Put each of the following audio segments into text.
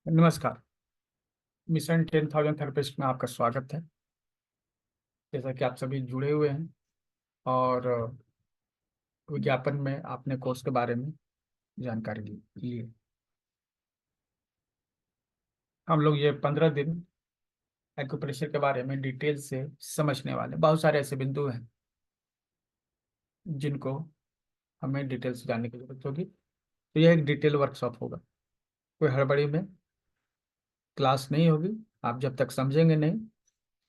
नमस्कार। Mission 10,000 therapist में आपका स्वागत है। जैसा कि आप सभी जुड़े हुए हैं और विज्ञापन में आपने कोर्स के बारे में जानकारी ली है। हम लोग ये 15 दिन एक्यूप्रेशर के बारे में डिटेल से समझने वाले हैं। बहुत सारे ऐसे बिंदु हैं जिनको हमें डिटेल से जानने की जरूरत होगी। तो यह एक डिटेल वर्कशॉप होगा, कोई हड़बड़ी में क्लास नहीं होगी। आप जब तक समझेंगे नहीं,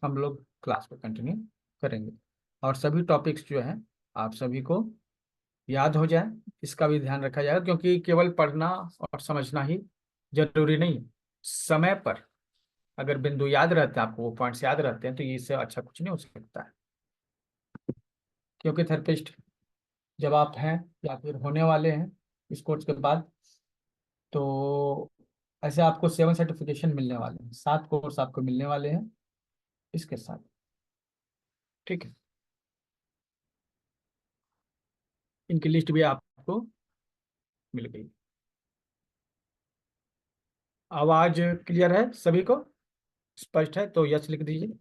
हम लोग क्लास को कंटिन्यू करेंगे। और सभी टॉपिक्स जो हैं आप सभी को याद हो जाए, इसका भी ध्यान रखा जाएगा, क्योंकि केवल पढ़ना और समझना ही जरूरी नहीं है। समय पर अगर बिंदु याद रहते हैं, आपको वो पॉइंट्स याद रहते हैं, तो इससे अच्छा कुछ नहीं हो सकता है। क्योंकि थेरेपिस्ट जब आप हैं या फिर होने वाले हैं इस कोर्स के बाद, तो ऐसे आपको 7 सर्टिफिकेशन मिलने वाले हैं, 7 कोर्स आपको मिलने वाले हैं इसके साथ। ठीक है, इनकी लिस्ट भी आपको मिल गई। आवाज क्लियर है सभी को, स्पष्ट है तो यस लिख दीजिए।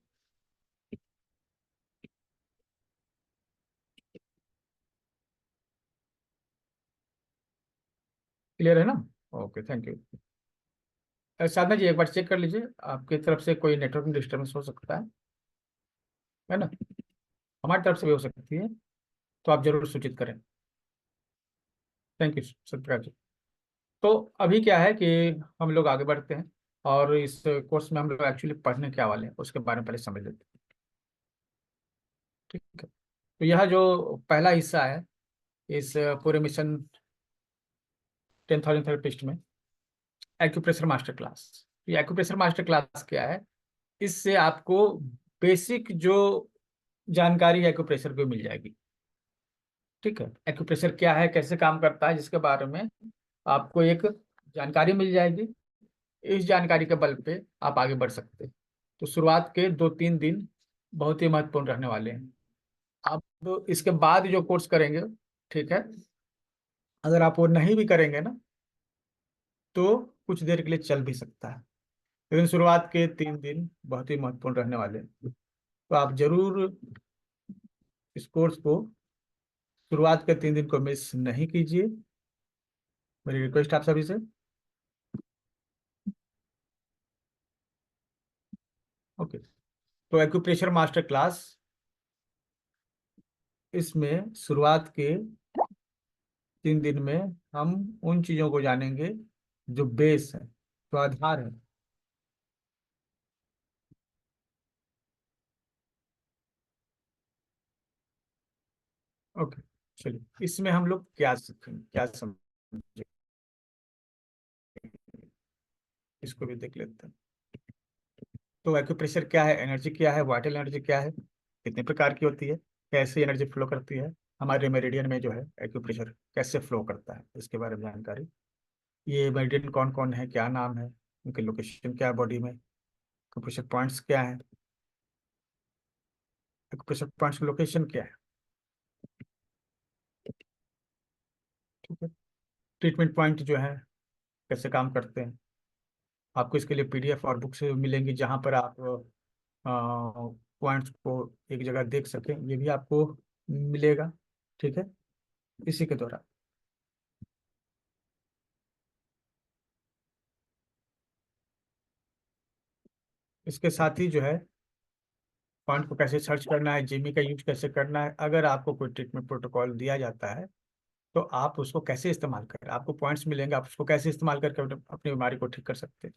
क्लियर है ना? Okay, thank you. Sadhana ji, एक बार चेक कर लीजिए, आपकी तरफ से कोई नेटवर्क डिस्टर्बेंस हो सकता है ना? हमारी तरफ से भी हो सकती है, तो आप जरूर सूचित करें। थैंक यू सत्यकाल जी। तो अभी क्या है कि हम लोग आगे बढ़ते हैं, और इस कोर्स में हम लोग एक्चुअली पढ़ने क्या वाले हैं उसके बारे में पहले समझ लेते हैं। ठीक है, तो यह जो पहला हिस्सा है इस पूरे मिशन 10,000 थेरेपिस्ट में, एक्यूप्रेशर मास्टर क्लास। ये एक्यूप्रेशर मास्टर क्लास क्या है? इससे आपको बेसिक जो जानकारी एक्यूप्रेशर को मिल जाएगी। ठीक है, एक्यूप्रेशर क्या है, कैसे काम करता है, जिसके बारे में आपको एक जानकारी मिल जाएगी। इस जानकारी के बल पे आप आगे बढ़ सकते हैं। तो शुरुआत के 2-3 दिन बहुत ही महत्वपूर्ण रहने वाले हैं। आप इसके बाद जो कोर्स करेंगे, ठीक है, अगर आप वो नहीं भी करेंगे ना, तो कुछ देर के लिए चल भी सकता है, लेकिन शुरुआत के 3 दिन बहुत ही महत्वपूर्ण रहने वाले हैं। तो आप जरूर इस कोर्स को शुरुआत के 3 दिन को मिस नहीं कीजिए, मेरी रिक्वेस्ट आप सभी से। ओके, तो एक्यूप्रेशर मास्टर क्लास, इसमें शुरुआत के 3 दिन में हम उन चीजों को जानेंगे जो बेस है, जो आधार है। ओके, चलिए इसमें हम लोग क्या सीखेंगे, क्या समझेंगे, इसको भी देख लेते हैं। तो एक्यूप्रेशर क्या है, एनर्जी क्या है, वाइटल एनर्जी क्या है, कितने प्रकार की होती है, कैसे एनर्जी फ्लो करती है, हमारे मेरिडियन में जो है एक्यूप्रेशर कैसे फ्लो करता है, इसके बारे में जानकारी। ये मेरिडियन कौन कौन है, क्या नाम है, उनकी लोकेशन क्या है बॉडी में, एक्यूप्रेशर पॉइंट्स क्या है, एक्यूप्रेशर पॉइंट्स की लोकेशन क्या है। ठीक है, ट्रीटमेंट पॉइंट जो है कैसे काम करते हैं, आपको इसके लिए पीडीएफ और बुक्स मिलेंगी, जहाँ पर आप पॉइंट्स को एक जगह देख सकें, ये भी आपको मिलेगा। ठीक है, इसी के दौरान इसके साथ ही जो है पॉइंट को कैसे सर्च करना है, जीमी का यूज कैसे करना है, अगर आपको कोई ट्रीटमेंट प्रोटोकॉल दिया जाता है तो आप उसको कैसे इस्तेमाल करें, आपको पॉइंट्स मिलेंगे, आप उसको कैसे इस्तेमाल करके अपनी बीमारी को ठीक कर सकते हैं।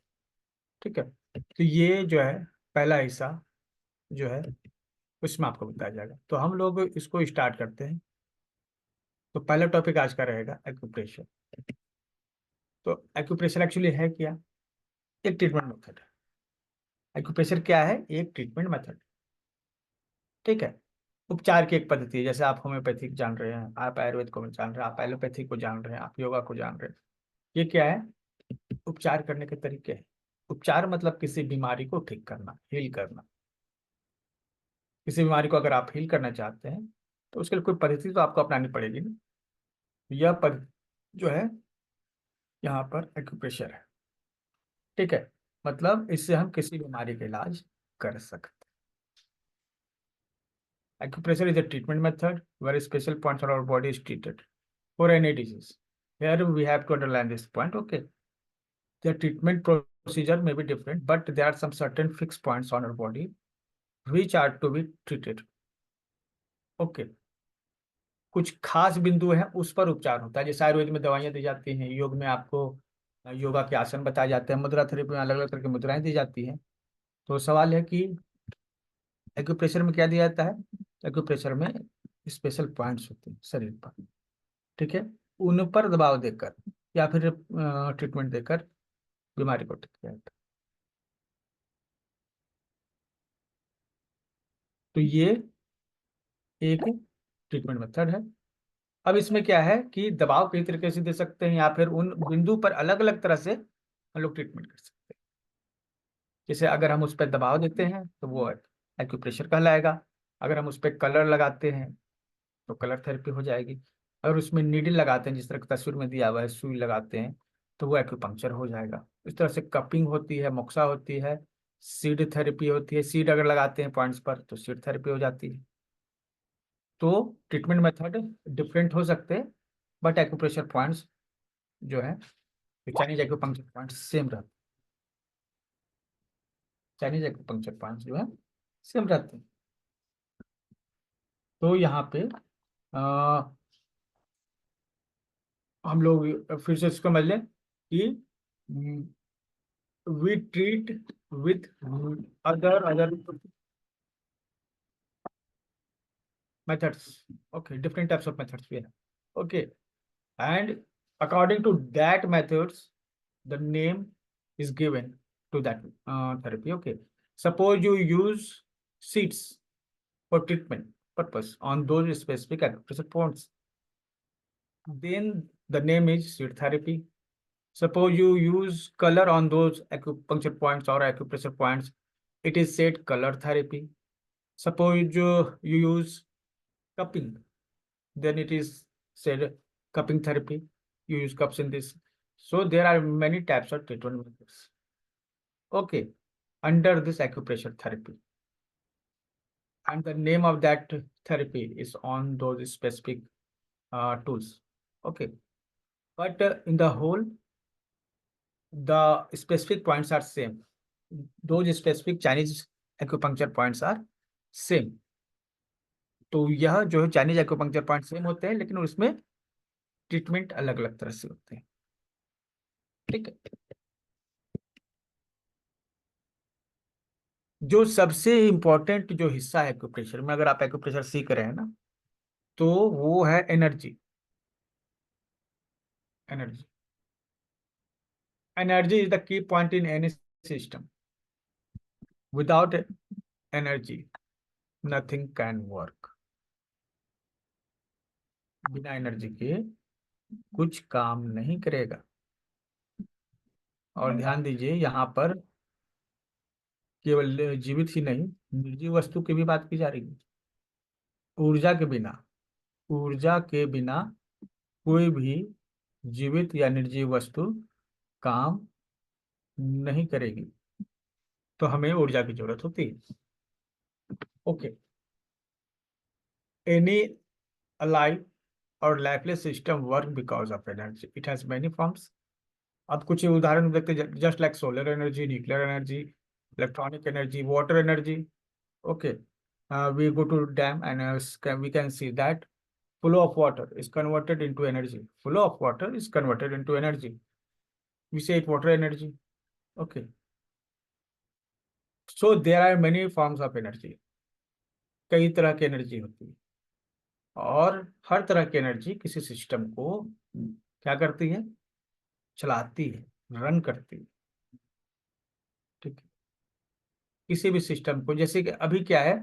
ठीक है, तो ये जो है पहला हिस्सा जो है उसमें आपको बताया जाएगा। तो हम लोग इसको स्टार्ट करते हैं। तो पहला टॉपिक आज का रहेगा एक्यूप्रेशर। तो एक्यूप्रेशर एक्चुअली है क्या? एक ट्रीटमेंट मेथड है। एक्यूप्रेशर क्या है? एक ट्रीटमेंट मेथड। ठीक है, उपचार की एक पद्धति है। जैसे आप होम्योपैथिक जान रहे हैं, आप आयुर्वेद को जान रहे हैं, आप एलोपैथिक को जान रहे हैं, आप योगा को जान रहे हैं। ये क्या है? उपचार करने के तरीके हैं। उपचार मतलब किसी बीमारी को ठीक करना, हील करना। किसी बीमारी को अगर आप हील करना चाहते हैं तो उसके लिए कोई पद्धति तो आपको अपनानी पड़ेगी ना। यह पद्धति जो है यहाँ पर एक्यूप्रेशर है। ठीक है, मतलब इससे हम किसी बीमारी का इलाज कर सकते हैं। Acupressure is a treatment method where special points on our body is treated for any disease. Here we have to underline this point. Okay, the treatment procedure may be different, but there are some certain fixed points on our body which are to be treated. Okay, कुछ खास बिंदु हैं उस पर उपचार होता है। जैसे आयुर्वेद में दवाइयाँ दी जाती हैं, योग में आपको योगा के आसन बताए जाते हैं, मुद्रा थेरेपी में अलग अलग तरह की मुद्राएं दी जाती हैं। तो सवाल है कि एक्यूप्रेशर में क्या दिया जाता है? एक्यूप्रेशर में स्पेशल पॉइंट्स होते हैं शरीर पर, ठीक है, उन पर दबाव देकर या फिर ट्रीटमेंट देकर बीमारी को ठीक किया जाता है। तो ये एक ट्रीटमेंट मेथड है। अब इसमें क्या है कि दबाव कई तरीके से दे सकते हैं या फिर उन बिंदु पर अलग अलग तरह से हम लोग ट्रीटमेंट कर सकते हैं। जैसे अगर हम उस पर दबाव देते हैं तो वो एक्यूप्रेशर कहलाएगा। अगर हम उस पर कलर लगाते हैं तो कलर थेरेपी हो जाएगी। अगर उसमें नीडल लगाते हैं, जिस तरह की तस्वीर में दिया हुआ है, सुई लगाते हैं, तो वो एक्यूपंक्चर हो जाएगा। इस तरह से कपिंग होती है, मोक्सा होती है, सीड थेरेपी होती है। सीड अगर लगाते हैं पॉइंट्स पर तो सीड थेरेपी हो जाती है। तो ट्रीटमेंट मेथड डिफरेंट हो सकते हैं, बट एक्यूप्रेशर पॉइंट्स जो है, चाइनीज एक्यूपंक्चर पॉइंट्स सेम रहते हैं। चाइनीज एक्यूपंक्चर पॉइंट्स जो है सेम रहते हैं। तो यहाँ पे हम लोग फिर से इसको समझ लें कि we treat with other methods. Okay, different types of methods we have. Okay, and according to that methods, the name is given to that therapy. Okay, suppose you use seeds for treatment purpose on those specific acupressure points, then the name is seed therapy. Suppose you use color on those acupuncture points or acupressure points, it is said color therapy. Suppose you use cupping, then it is said cupping therapy. You use cups in this. So there are many types of treatment methods. Okay, under this acupressure therapy. And the name of that therapy is on those specific tools. Okay, but in the whole, the specific points are same. Those specific Chinese acupuncture points are same. तो यह जो है Chinese acupuncture point same होते हैं, लेकिन उसमें treatment अलग अलग तरह से होते हैं। ठीक है, जो सबसे इम्पोर्टेंट जो हिस्सा है एक्यूप्रेशर में, अगर आप एक्यूप्रेशर सीख रहे हैं ना, तो वो है energy. Energy energy is the key point in any system. Without energy nothing can work. बिना एनर्जी के कुछ काम नहीं करेगा। और ध्यान दीजिए, यहाँ पर केवल जीवित ही नहीं, निर्जीव वस्तु की भी बात की जा रही है। ऊर्जा के बिना, ऊर्जा के बिना कोई भी जीवित या निर्जीव वस्तु काम नहीं करेगी। तो हमें ऊर्जा की जरूरत होती है। ओके, एनी अलाइव और lifeless system work because of energy. It has many forms. अब कुछ उदाहरण देखते हैं, just like solar energy, nuclear energy, electronic energy, water energy. Okay, we go to dam and we can see that flow of water is converted into energy. Flow of water is converted into energy. We say it water energy. Okay, so there are many forms of energy. कई तरह की energy होती है, और हर तरह की energy किसी system को क्या करती है? चलाती है, रन करती है। ठीक है, किसी भी सिस्टम को, जैसे कि अभी क्या है,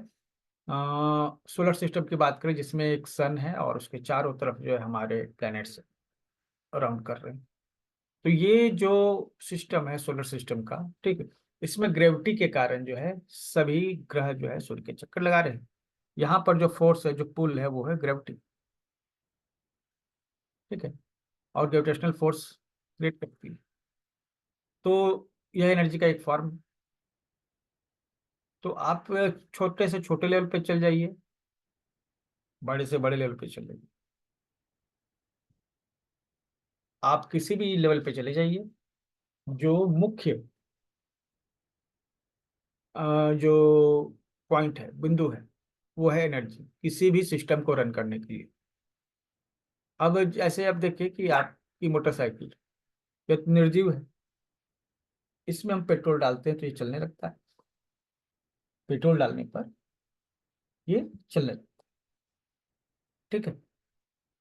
सोलर सिस्टम की बात करें, जिसमें एक सन है और उसके चारों तरफ जो है हमारे प्लैनेट्स राउंड कर रहे हैं। तो ये जो सिस्टम है सोलर सिस्टम का, ठीक है, इसमें ग्रेविटी के कारण जो है सभी ग्रह जो है सूर्य के चक्कर लगा रहे हैं। यहाँ पर जो फोर्स है, जो पुल है, वो है ग्रेविटी। ठीक है, और ग्रेविटेशनल फोर्स क्रिएट करती है। तो यह एनर्जी का एक फॉर्म। तो आप छोटे से छोटे लेवल पे चल जाइए, बड़े से बड़े लेवल पे चल जाइए, आप किसी भी लेवल पे चले जाइए, जो मुख्य जो पॉइंट है, बिंदु है, वो है एनर्जी किसी भी सिस्टम को रन करने के लिए। अब जैसे आप देखिए कि आपकी मोटरसाइकिल ये तो निर्जीव है, इसमें हम पेट्रोल डालते हैं तो ये चलने लगता है। पेट्रोल डालने पर ये चलने लगता है, ठीक है।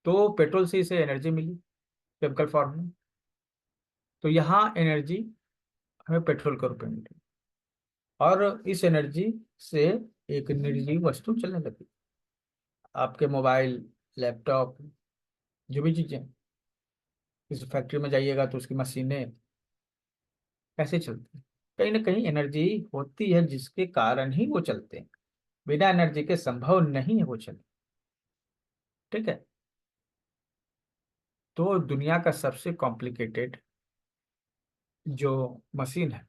तो पेट्रोल से इसे एनर्जी मिली केमिकल फॉर्म में, तो यहाँ एनर्जी हमें पेट्रोल के रूप में मिली, और इस एनर्जी से एक निर्जीव वस्तु चलने लगी। आपके मोबाइल, लैपटॉप, जो भी चीजें, इस फैक्ट्री में जाइएगा तो उसकी मशीनें कैसे चलती हैं? कहीं ना कहीं एनर्जी होती है जिसके कारण ही वो चलते हैं। बिना एनर्जी के संभव नहीं है वो चले, ठीक है। तो दुनिया का सबसे कॉम्प्लिकेटेड जो मशीन है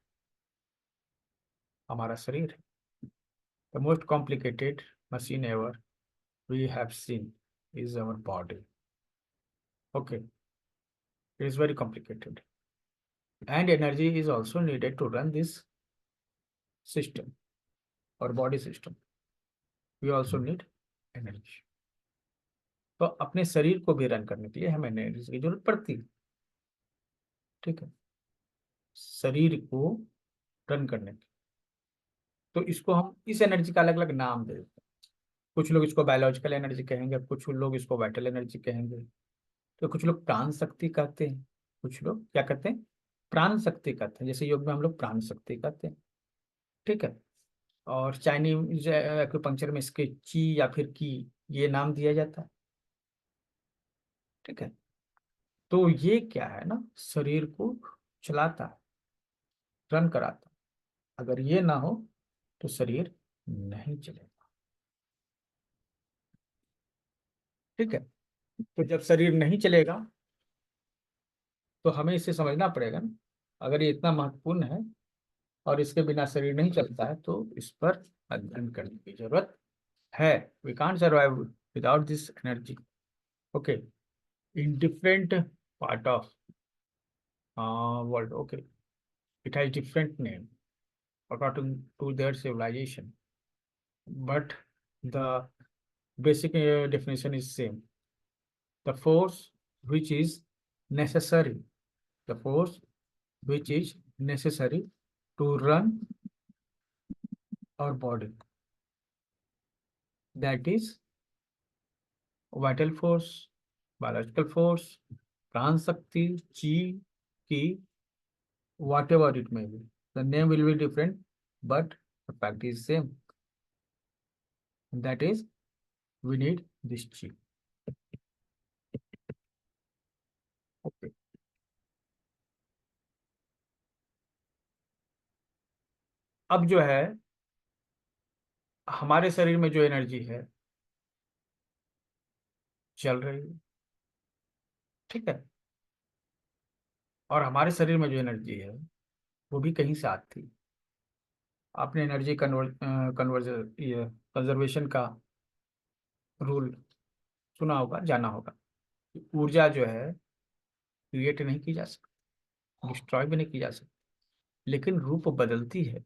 हमारा शरीर है। The most complicated machine ever we have seen is our body. Okay, it is very complicated and energy is also needed to run this system our body system. We also need energy. तो अपने शरीर को भी run करने के लिए हमें energy की जरूरत पड़ती है, ठीक है, शरीर को रन करने के। तो इसको हम इस एनर्जी का अलग अलग नाम दे देते हैं। कुछ लोग इसको बायोलॉजिकल एनर्जी कहेंगे, कुछ लोग इसको वाइटल एनर्जी कहेंगे, तो कुछ लोग प्राण शक्ति कहते हैं, कुछ लोग क्या कहते हैं, प्राण शक्ति कहते हैं। जैसे योग में हम लोग प्राण शक्ति कहते हैं, ठीक है। और चाइनीज एक्यूपंक्चर में इसके ची या फिर की ये नाम दिया जाता है, ठीक है। तो ये क्या है ना, शरीर को चलाता है, रन कराता है। अगर ये ना हो तो शरीर नहीं चलेगा, ठीक है। तो जब शरीर नहीं चलेगा तो हमें इसे समझना पड़ेगा ना, अगर ये इतना महत्वपूर्ण है और इसके बिना शरीर नहीं चलता है तो इस पर अध्ययन करने की जरूरत है। We can't survive without this energy. Okay, in different part of world, okay, it has different name according to their civilization, but the basic definition is same. The force which is necessary, the force which is necessary to run our body, that is vital force, biological force, प्राण शक्ति, chi, ki, whatever it may be. The name will be different, but the fact is same. That is, we need this chi. Okay. अब जो है हमारे शरीर में जो energy है चल रही है, ठीक है, और हमारे शरीर में जो एनर्जी है वो भी कहीं से आती है। आपने एनर्जी कन्वर्जन ये कंजर्वेशन का रूल सुना होगा, जाना होगा कि ऊर्जा जो है क्रिएट नहीं की जा सकती, डिस्ट्रॉय भी नहीं की जा सकती, लेकिन रूप बदलती है।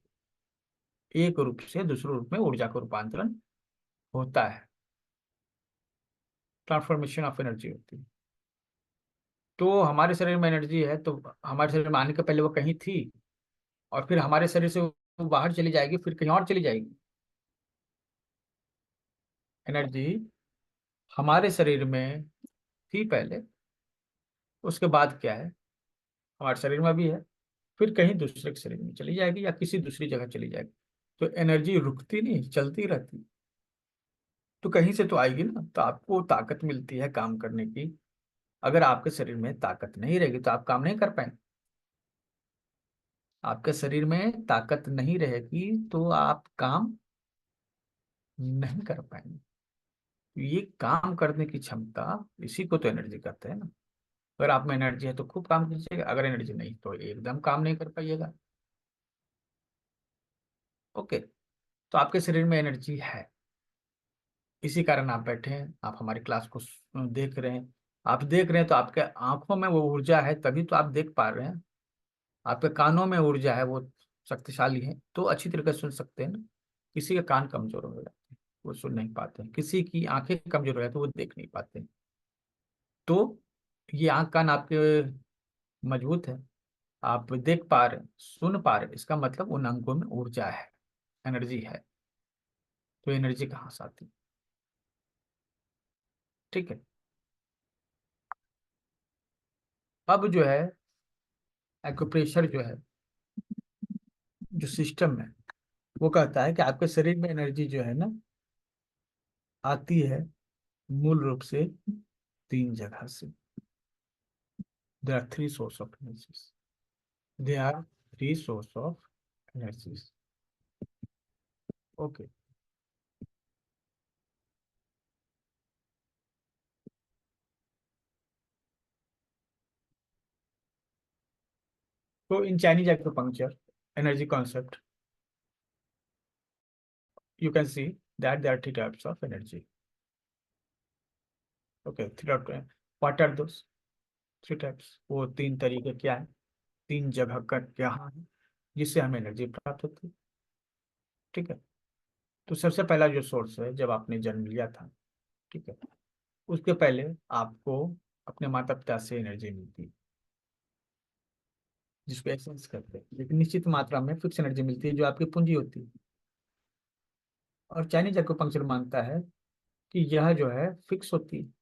एक रूप से दूसरे रूप में ऊर्जा का रूपांतरण होता है, ट्रांसफॉर्मेशन ऑफ एनर्जी होती है। तो हमारे शरीर में एनर्जी है तो हमारे शरीर में आने के पहले वो कहीं थी, और फिर हमारे शरीर से वो बाहर चली जाएगी, फिर कहीं और चली जाएगी। एनर्जी हमारे शरीर में थी पहले, उसके बाद क्या है, हमारे शरीर में भी है, फिर कहीं दूसरे के शरीर में चली जाएगी या किसी दूसरी जगह चली जाएगी। तो एनर्जी रुकती नहीं, चलती रहती। तो कहीं से तो आएगी ना, तो आपको ताकत मिलती है काम करने की। अगर आपके शरीर में ताकत नहीं रहेगी तो आप काम नहीं कर पाएंगे। आपके शरीर में ताकत नहीं रहेगी तो आप काम नहीं कर पाएंगे। ये काम करने की क्षमता, इसी को तो एनर्जी कहते हैं ना। अगर आप में एनर्जी है तो खूब काम कीजिएगा, अगर एनर्जी नहीं तो एकदम काम नहीं कर पाइएगा। ओके। तो आपके शरीर में एनर्जी है, इसी कारण आप बैठे हैं, आप हमारी क्लास को देख रहे हैं। आप देख रहे हैं तो आपके आंखों में वो ऊर्जा है, तभी तो आप देख पा रहे हैं। आपके कानों में ऊर्जा है, वो शक्तिशाली है, तो अच्छी तरीके से सुन सकते हैं ना। किसी के कान कमजोर हो जाते हैं, वो सुन नहीं पाते हैं। किसी की आंखें कमजोर हो जाती है, वो देख नहीं पाते हैं। तो ये आंख कान आपके मजबूत है, आप देख पा रहे हैं, सुन पा रहे हैं, इसका मतलब उन अंगों में ऊर्जा है, एनर्जी है। तो एनर्जी कहाँ से आती है? ठीक है। अब जो है एक्यूप्रेशर जो है, जो सिस्टम है, वो कहता है कि आपके शरीर में एनर्जी जो है ना, आती है मूल रूप से तीन जगह से। There are three source of energies. They are three source of energies. Okay. तो in Chinese acupuncture energy concept, you can see that there are three types of energy. Okay, what are those three types? वो तीन तरीके क्या है, तीन जगह का क्या है जिससे हमें एनर्जी प्राप्त होती है। ठीक है। तो सबसे पहला जो सोर्स है, जब आपने जन्म लिया था, ठीक है, उसके पहले आपको अपने माता पिता से एनर्जी मिलती है, जिसको एक्सचेंज करते हैं, लेकिन निश्चित मात्रा में फिक्स एनर्जी मिलती है जो आपकी पूंजी होती है। और चाइनीज एक्यूपंक्चर मानता है कि यह जो है फिक्स होती है।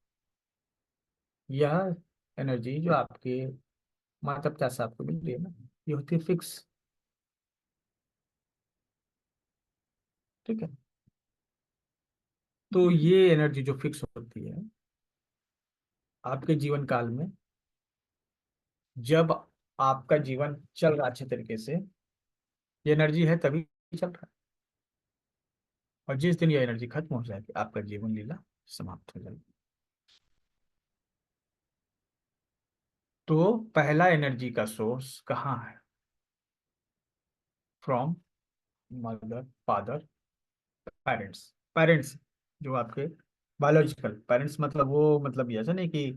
यह एनर्जी जो आपके माता पिता से आपको मिल रही है ना, ये होती है फिक्स। ठीक है। तो ये एनर्जी जो फिक्स होती है आपके जीवन काल में, जब आपका जीवन चल रहा अच्छे तरीके से, ये एनर्जी है तभी चल रहा है। और जिस दिन ये एनर्जी खत्म हो जाएगी, आपका जीवन लीला समाप्त हो जाएगी। तो पहला एनर्जी का सोर्स कहाँ है? From mother, father, parents. Parents जो आपके बायोलॉजिकल पेरेंट्स, मतलब वो मतलब ये ऐसा नहीं कि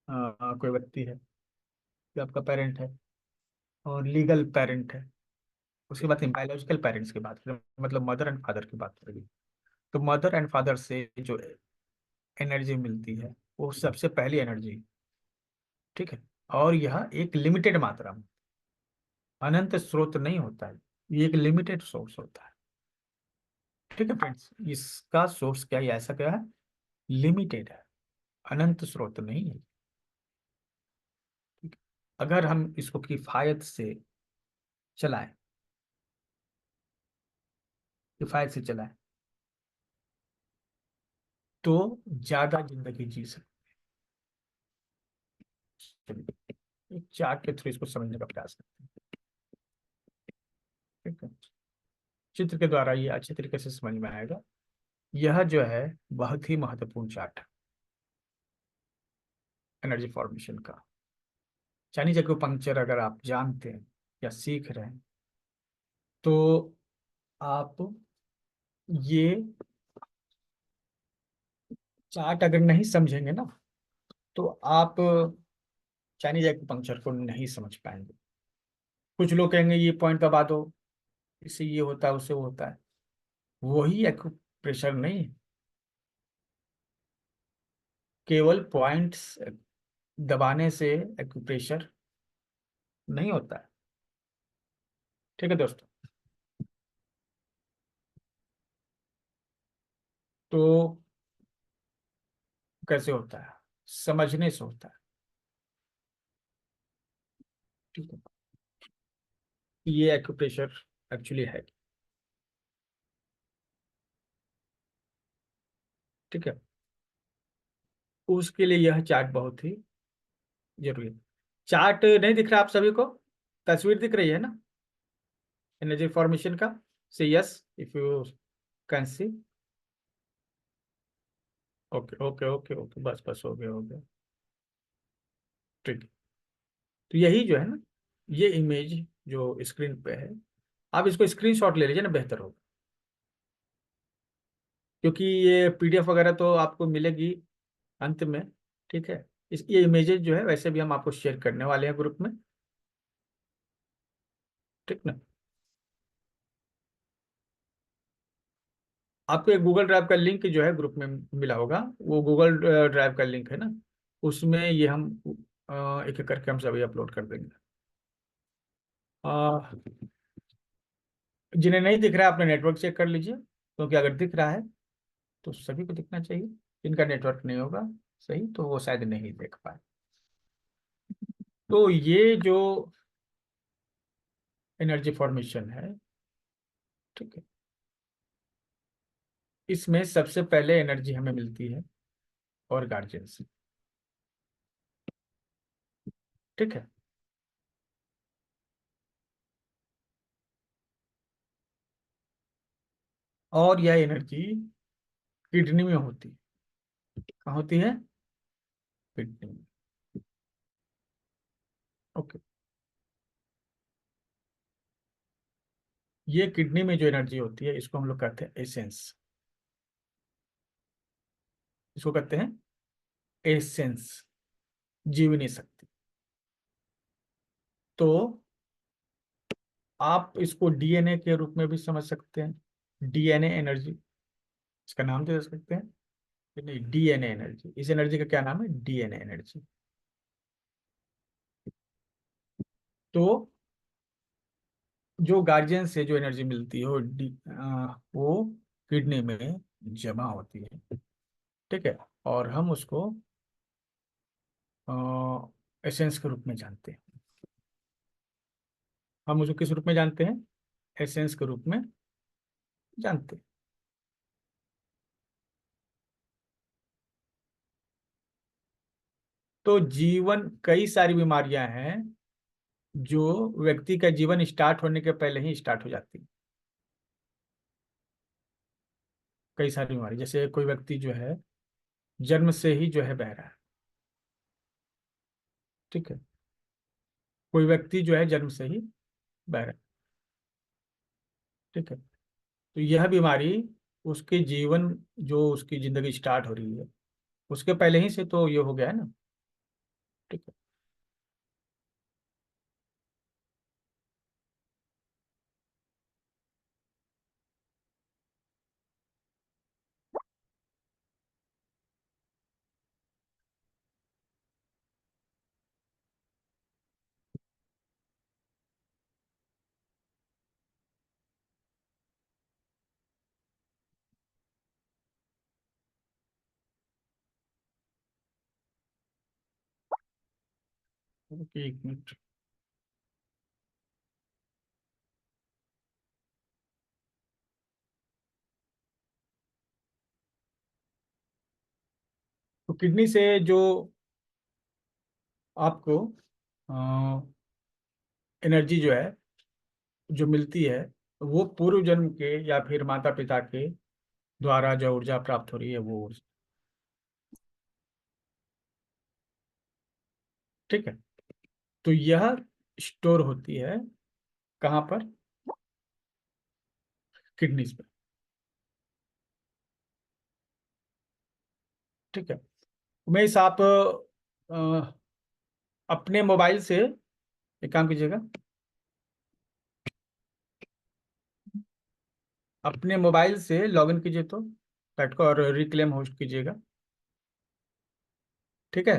कोई व्यक्ति है जो आपका पेरेंट है और लीगल पेरेंट है, उसके बाद बायोलॉजिकल पेरेंट्स की बात करें, मतलब मदर एंड फादर की बात करेंगे। तो मदर एंड फादर से जो एनर्जी मिलती है, वो सबसे पहली एनर्जी। ठीक है। और यह एक लिमिटेड मात्रा में, अनंत स्रोत नहीं होता है, ये एक लिमिटेड सोर्स होता है। ठीक है फ्रेंड्स, इसका सोर्स क्या है, ऐसा क्या है, लिमिटेड है, अनंत स्रोत नहीं है। ठीक है? अगर हम इसको किफायत से चलाएं, किफायत से चलाएं, तो ज्यादा जिंदगी जी सकते हैं। एक चार्ट के थ्रू इसको समझने का प्रयास करते हैं। ठीक है। चित्र के द्वारा ये अच्छे तरीके से समझ में आएगा। यह जो है बहुत ही महत्वपूर्ण चार्ट है एनर्जी फॉर्मेशन का। चाइनीज एक्यूपंक्चर अगर आप जानते हैं या सीख रहे हैं, तो आप ये चार्ट अगर नहीं समझेंगे ना, तो आप चाइनीज एक्यूपंक्चर को नहीं समझ पाएंगे। कुछ लोग कहेंगे ये पॉइंट दबा दो, इससे ये होता है, उससे वो होता है। वही एक्यूप्रेशर नहीं है, केवल पॉइंट्स दबाने से एक्यूप्रेशर नहीं होता है। ठीक है दोस्तों। तो कैसे होता है, समझने से होता है। ठीक है। ये एक्यूप्रेशर एक्चुअली है। ठीक है। उसके लिए यह चार्ट बहुत ही जरूरी है। चार्ट नहीं दिख रहा आप सभी को? तस्वीर दिख रही है ना एनर्जी फॉर्मेशन का? से yes, if you can see. Okay okay okay okay, बस बस, हो गया हो गया। ठीक है। तो यही जो है ना, ये इमेज जो स्क्रीन पे है, आप इसको स्क्रीनशॉट ले लीजिए ना, बेहतर होगा, क्योंकि ये पीडीएफ वगैरह तो आपको मिलेगी अंत में। ठीक है, इस ये इमेजेस जो है वैसे भी हम आपको शेयर करने वाले हैं ग्रुप में। ठीक ना। आपको एक गूगल ड्राइव का लिंक जो है ग्रुप में मिला होगा, वो गूगल ड्राइव का लिंक है ना, उसमें ये हम एक एक करके हम सभी अपलोड कर देंगे। अ, जिन्हें नहीं दिख रहा है अपना नेटवर्क चेक कर लीजिए, क्योंकि अगर दिख रहा है तो सभी को दिखना चाहिए। जिनका नेटवर्क नहीं होगा सही, तो वो शायद नहीं देख पाए। तो ये जो एनर्जी फॉर्मेशन है, ठीक है, इसमें सबसे पहले एनर्जी हमें मिलती है और गार्जियन से। ठीक है। और यह एनर्जी किडनी में होती है। कहाँ होती है? किडनी में। ओके। ये किडनी में जो एनर्जी होती है इसको हम लोग कहते हैं एसेंस। इसको कहते हैं एसेंस, जीवनी शक्ति। तो आप इसको डीएनए के रूप में भी समझ सकते हैं, डीएनए एनर्जी इसका नाम दे सकते हैं। कि नहीं, डीएनए एनर्जी, इस एनर्जी का क्या नाम है? DNA energy. तो जो गार्जियन से जो एनर्जी मिलती है वो किडनी में जमा होती है। ठीक है। और हम उसको एसेंस के रूप में जानते हैं। हम उसको किस रूप में जानते हैं? एसेंस के रूप में जानते हैं। तो जीवन, कई सारी बीमारियां हैं जो व्यक्ति का जीवन स्टार्ट होने के पहले ही स्टार्ट हो जाती है। कई सारी बीमारी, जैसे कोई व्यक्ति जो है जन्म से ही जो है बहरा है। ठीक है। कोई व्यक्ति जो है जन्म से ही बहरा है। ठीक है। तो यह बीमारी उसके जीवन, जो उसकी जिंदगी स्टार्ट हो रही है उसके पहले ही से तो ये हो गया है ना। ठीक है। ओके, एक मिनट। तो किडनी से जो आपको एनर्जी जो है जो मिलती है, वो पूर्व जन्म के या फिर माता पिता के द्वारा जो ऊर्जा प्राप्त हो रही है वो ऊर्जा। ठीक है। तो यह स्टोर होती है कहाँ पर? किडनीज पे। ठीक है। मैं इस आप अपने मोबाइल से एक काम कीजिएगा, अपने मोबाइल से लॉगिन कीजिए तो साइट को और रिक्लेम होस्ट कीजिएगा। ठीक है।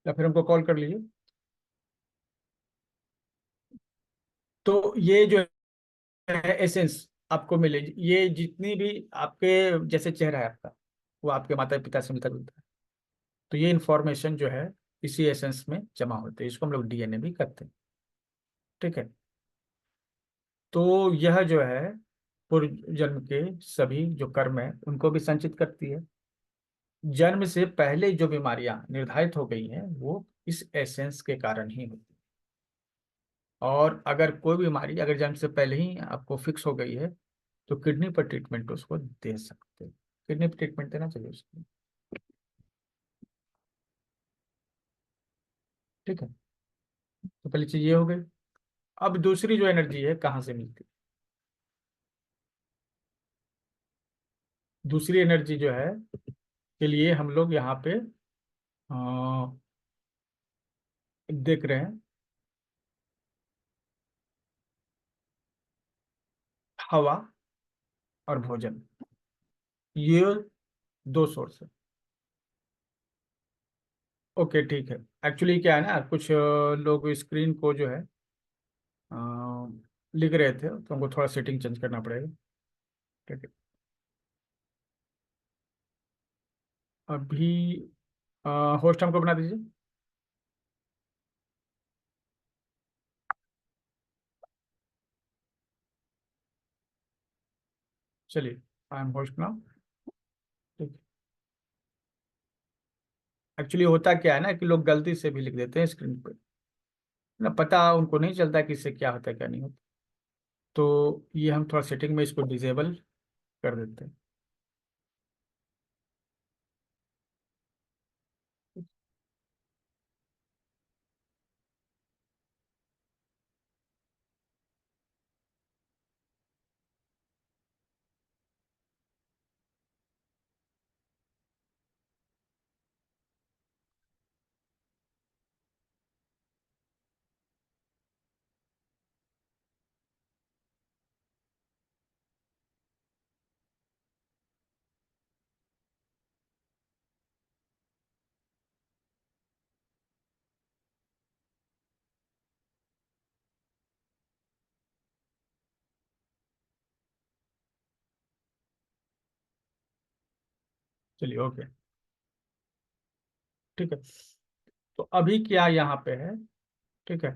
या फिर हमको कॉल कर लीजिए। तो ये जो है एसेंस आपको मिलेगी, ये जितनी भी आपके जैसे चेहरा है आपका, वो आपके माता पिता से मिलता जुलता है। तो ये इंफॉर्मेशन जो है इसी एसेंस में जमा होती है, इसको हम लोग डीएनए भी कहते हैं। ठीक है। तो यह जो है पूर्व जन्म के सभी जो कर्म है उनको भी संचित करती है। जन्म से पहले जो बीमारियां निर्धारित हो गई हैं वो इस एसेंस के कारण ही होती है। और अगर कोई बीमारी अगर जन्म से पहले ही आपको फिक्स हो गई है तो किडनी पर ट्रीटमेंट उसको दे सकते हैं। किडनी पे ट्रीटमेंट देना चाहिए उसको। ठीक है, तो पहली चीज ये हो गई। अब दूसरी जो एनर्जी है कहाँ से मिलती है? दूसरी एनर्जी जो है के लिए हम लोग यहाँ पे देख रहे हैं हवा और भोजन, ये दो सोर्स है। ओके ठीक है। एक्चुअली क्या है ना, कुछ लोग स्क्रीन को जो है अ, लिख रहे थे, तो हमको थोड़ा सेटिंग चेंज करना पड़ेगा। ठीक है। अभी होस्ट हमको बना दीजिए। चलिए, आई एम होस्ट नाउ। ठीक है। एक्चुअली होता क्या है ना कि लोग गलती से भी लिख देते हैं स्क्रीन पे, ना पता उनको नहीं चलता कि इससे क्या होता है क्या नहीं होता। तो ये हम थोड़ा सेटिंग में इसको डिजेबल कर देते हैं। चलिए ओके। ठीक है, तो अभी क्या यहाँ पे है? ठीक है,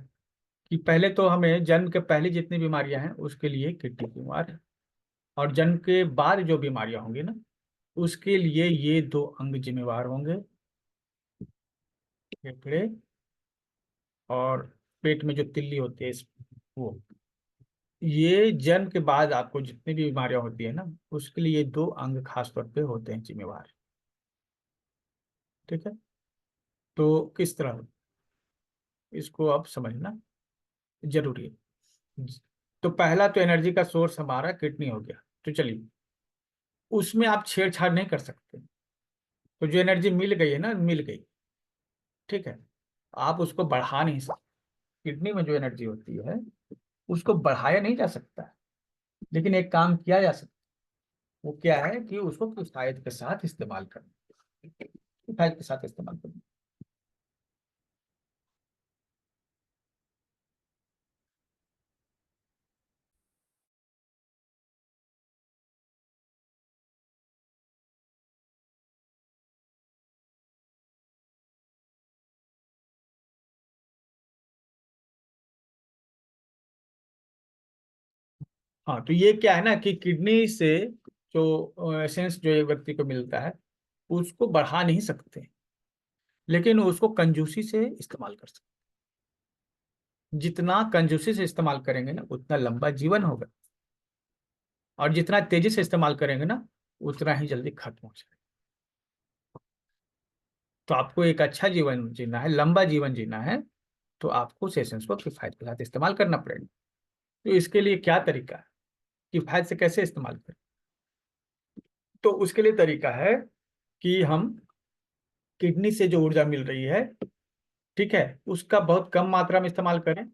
कि पहले तो हमें जन्म के पहले जितनी बीमारियां हैं उसके लिए किडनी बीमार है, और जन्म के बाद जो बीमारियां होंगी ना उसके लिए ये दो अंग जिम्मेवार होंगे, फेफड़े और पेट में जो तिल्ली होती है वो। ये जन्म के बाद आपको जितनी भी बीमारियां होती है ना उसके लिए ये दो अंग खास तौर पे होते हैं जिम्मेवार। ठीक है, तो किस तरह इसको आप समझना जरूरी है। तो पहला तो एनर्जी का सोर्स हमारा किडनी हो गया। तो चलिए, उसमें आप छेड़छाड़ नहीं कर सकते। तो जो एनर्जी मिल गई है ना, मिल गई। ठीक है, आप उसको बढ़ा नहीं सकते। किडनी में जो एनर्जी होती है उसको बढ़ाया नहीं जा सकता है, लेकिन एक काम किया जा सकता है। वो क्या है कि उसको किफायत के साथ इस्तेमाल करना, किफायत के साथ इस्तेमाल करना। हाँ, तो ये क्या है ना कि किडनी से जो एसेंस जो एक व्यक्ति को मिलता है उसको बढ़ा नहीं सकते, लेकिन उसको कंजूसी से इस्तेमाल कर सकते। जितना कंजूसी से इस्तेमाल करेंगे ना उतना लंबा जीवन होगा, और जितना तेजी से इस्तेमाल करेंगे ना उतना ही जल्दी खत्म हो जाएगा। तो आपको एक अच्छा जीवन जीना है, लंबा जीवन जीना है, तो आपको सेशंस को किफायत के साथ इस्तेमाल करना पड़ेगा। तो इसके लिए क्या तरीका है, किफायत से कैसे इस्तेमाल करें? तो उसके लिए तरीका है कि हम किडनी से जो ऊर्जा मिल रही है, ठीक है, उसका बहुत कम मात्रा में इस्तेमाल करें,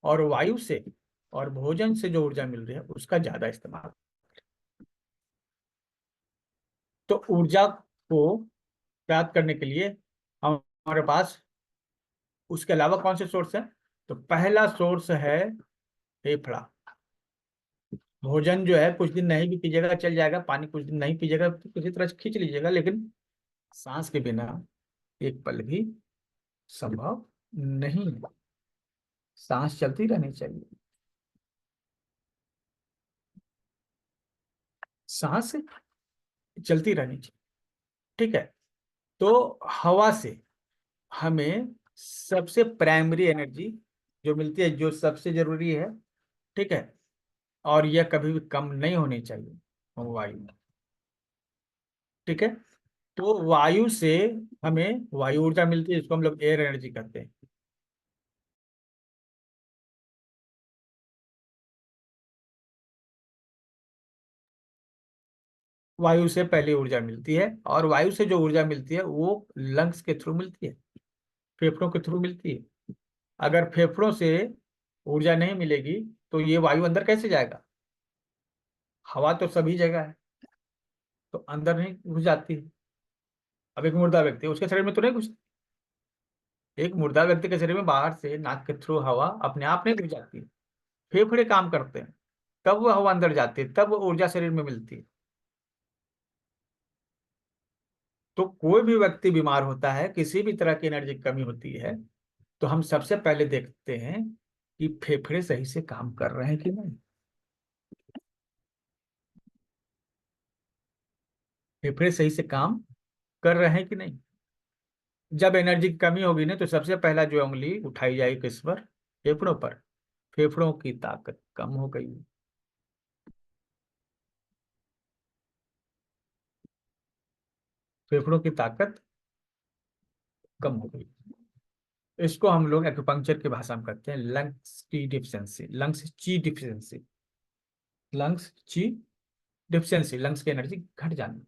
और वायु से और भोजन से जो ऊर्जा मिल रही है उसका ज्यादा इस्तेमाल। तो ऊर्जा को प्राप्त करने के लिए हमारे पास उसके अलावा कौन से सोर्स है? तो पहला सोर्स है फेफड़ा। भोजन जो है कुछ दिन नहीं भी पीजिएगा चल जाएगा, पानी कुछ दिन नहीं पीजिएगा तो किसी तरह से खींच लीजिएगा, लेकिन सांस के बिना एक पल भी संभव नहीं है। सांस चलती रहनी चाहिए, सांस चलती रहनी चाहिए। ठीक है, तो हवा से हमें सबसे प्राइमरी एनर्जी जो मिलती है, जो सबसे जरूरी है, ठीक है, और यह कभी भी कम नहीं होनी चाहिए, वायु। ठीक है। तो वायु से हमें वायु ऊर्जा मिलती है, जिसको हम लोग एयर एनर्जी कहते हैं। वायु से पहले ऊर्जा मिलती है, और वायु से जो ऊर्जा मिलती है वो लंग्स के थ्रू मिलती है, फेफड़ों के थ्रू मिलती है। अगर फेफड़ों से ऊर्जा नहीं मिलेगी तो ये वायु अंदर कैसे जाएगा? हवा तो सभी जगह है, तो अंदर नहीं घुस जाती है। अब एक मुर्दा व्यक्ति है, उसके शरीर में तो नहीं घुस, एक मुर्दा व्यक्ति के शरीर में बाहर से नाक के थ्रू हवा अपने आप नहीं घुस जाती है, फेफड़े काम करते हैं, तब वो हवा अंदर जाती है, तब वो ऊर्जा शरीर में मिलती है। तो कोई भी व्यक्ति बीमार होता है, किसी भी तरह की एनर्जी की कमी होती है, तो हम सबसे पहले देखते हैं कि फेफड़े सही से काम कर रहे हैं कि नहीं। फेफड़े सही से काम कर रहे हैं कि नहीं। जब एनर्जी की कमी होगी ना, तो सबसे पहला जो उंगली उठाई जाएगी किस पर? फेफड़ों पर। फेफड़ों की ताकत कम हो गई, फेफड़ों की ताकत कम हो गई। इसको हम लोग एक्यूपंक्चर की भाषा में कहते हैं लंग्स की डिफिशियंसी, लंग्स ची डिफिशियंसी, लंग्स ची डिफिशियंसी, लंग्स की एनर्जी घट जाना।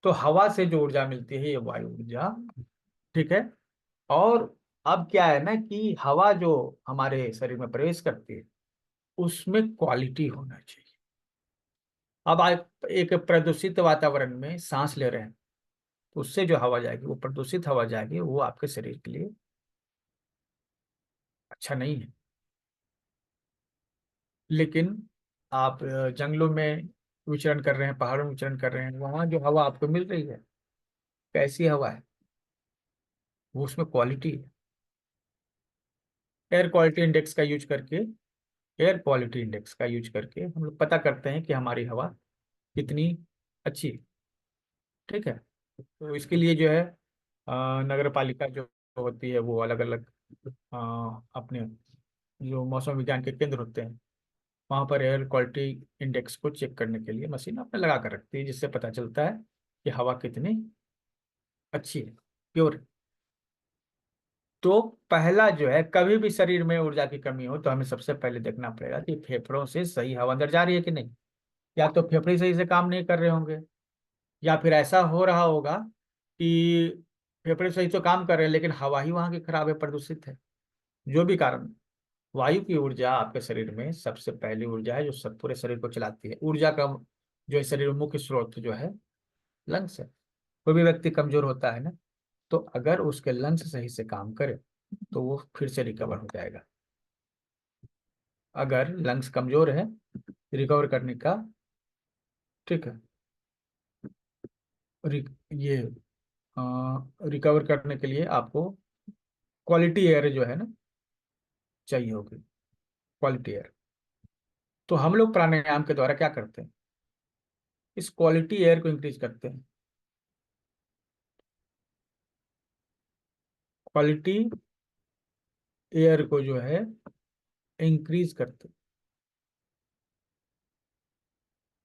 तो हवा से जो ऊर्जा मिलती है ये वायु ऊर्जा, ठीक है। और अब क्या है ना कि हवा जो हमारे शरीर में प्रवेश करती है उसमें क्वालिटी होना चाहिए। अब आप एक प्रदूषित वातावरण में सांस ले रहे हैं, तो उससे जो हवा जाएगी, वो प्रदूषित हवा जाएगी, वो आपके शरीर के लिए अच्छा नहीं है। लेकिन आप जंगलों में विचरण कर रहे हैं, पहाड़ों में विचरण कर रहे हैं, वहां जो हवा आपको मिल रही है, कैसी हवा है? वो उसमें क्वालिटी है। एयर क्वालिटी इंडेक्स का यूज करके, एयर क्वालिटी इंडेक्स का यूज करके हम लोग पता करते हैं कि हमारी हवा कितनी अच्छी है। ठीक है। तो इसके लिए जो है नगर पालिका जो होती है वो अलग अलग अपने जो मौसम विज्ञान के केंद्र होते हैं, वहाँ पर एयर क्वालिटी इंडेक्स को चेक करने के लिए मशीन अपने लगा कर रखती है, जिससे पता चलता है कि हवा कितनी अच्छी है, प्योर। तो पहला जो है, कभी भी शरीर में ऊर्जा की कमी हो तो हमें सबसे पहले देखना पड़ेगा कि फेफड़ों से सही हवा अंदर जा रही है कि नहीं। या तो फेफड़े सही से काम नहीं कर रहे होंगे, या फिर ऐसा हो रहा होगा कि फेफड़े सही तो काम कर रहे हैं लेकिन हवा ही वहां की खराब है, प्रदूषित है। जो भी कारण, वायु की ऊर्जा आपके शरीर में सबसे पहली ऊर्जा है जो सब पूरे शरीर को चलाती है। ऊर्जा का जो है शरीर में मुख्य स्रोत जो है लंग्स है। कोई भी व्यक्ति कमजोर होता है ना, तो अगर उसके लंग्स सही से काम करे तो वो फिर से रिकवर हो जाएगा। अगर लंग्स कमजोर है, रिकवर करने का, ठीक है, ये रिकवर करने के लिए आपको क्वालिटी एयर जो है ना चाहिए होगी, क्वालिटी एयर। तो हम लोग प्राणायाम के द्वारा क्या करते हैं, इस क्वालिटी एयर को इंक्रीज करते हैं। क्वालिटी एयर को जो है इंक्रीज करते हैं।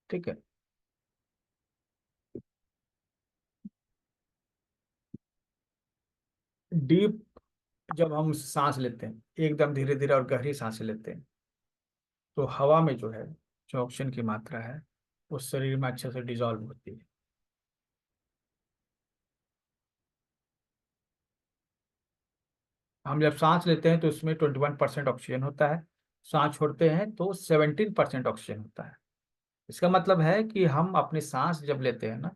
ठीक है। डीप, जब हम सांस लेते हैं एकदम धीरे धीरे और गहरी सांस लेते हैं, तो हवा में जो है, जो ऑक्सीजन की मात्रा है वो शरीर में अच्छे से डिजॉल्व होती है। हम जब सांस लेते हैं तो उसमें 21% ऑक्सीजन होता है, सांस छोड़ते हैं तो 17% ऑक्सीजन होता है। इसका मतलब है कि हम अपनी सांस जब लेते हैं ना,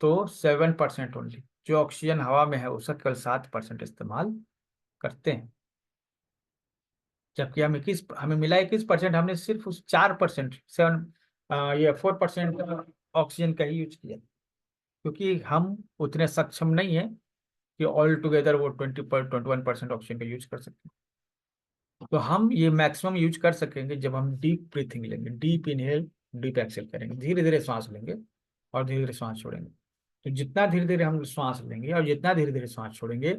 तो 7% ओनली जो ऑक्सीजन हवा में है उसका केवल 7% इस्तेमाल करते हैं। जबकि हमें मिला 21%, हमने सिर्फ उस 4%, ये 4% ऑक्सीजन का ही यूज किया, क्योंकि हम उतने सक्षम नहीं है कि ऑल टुगेदर वो 21% ऑक्सीजन का यूज कर सकते। तो हम ये मैक्सिमम यूज कर सकेंगे जब हम डीप ब्रीथिंग लेंगे, डीप इनहेल डीप एक्सेल करेंगे, धीरे धीरे सांस लेंगे और धीरे धीरे सांस छोड़ेंगे। तो जितना धीरे धीरे हम सांस लेंगे और जितना धीरे धीरे सांस छोड़ेंगे,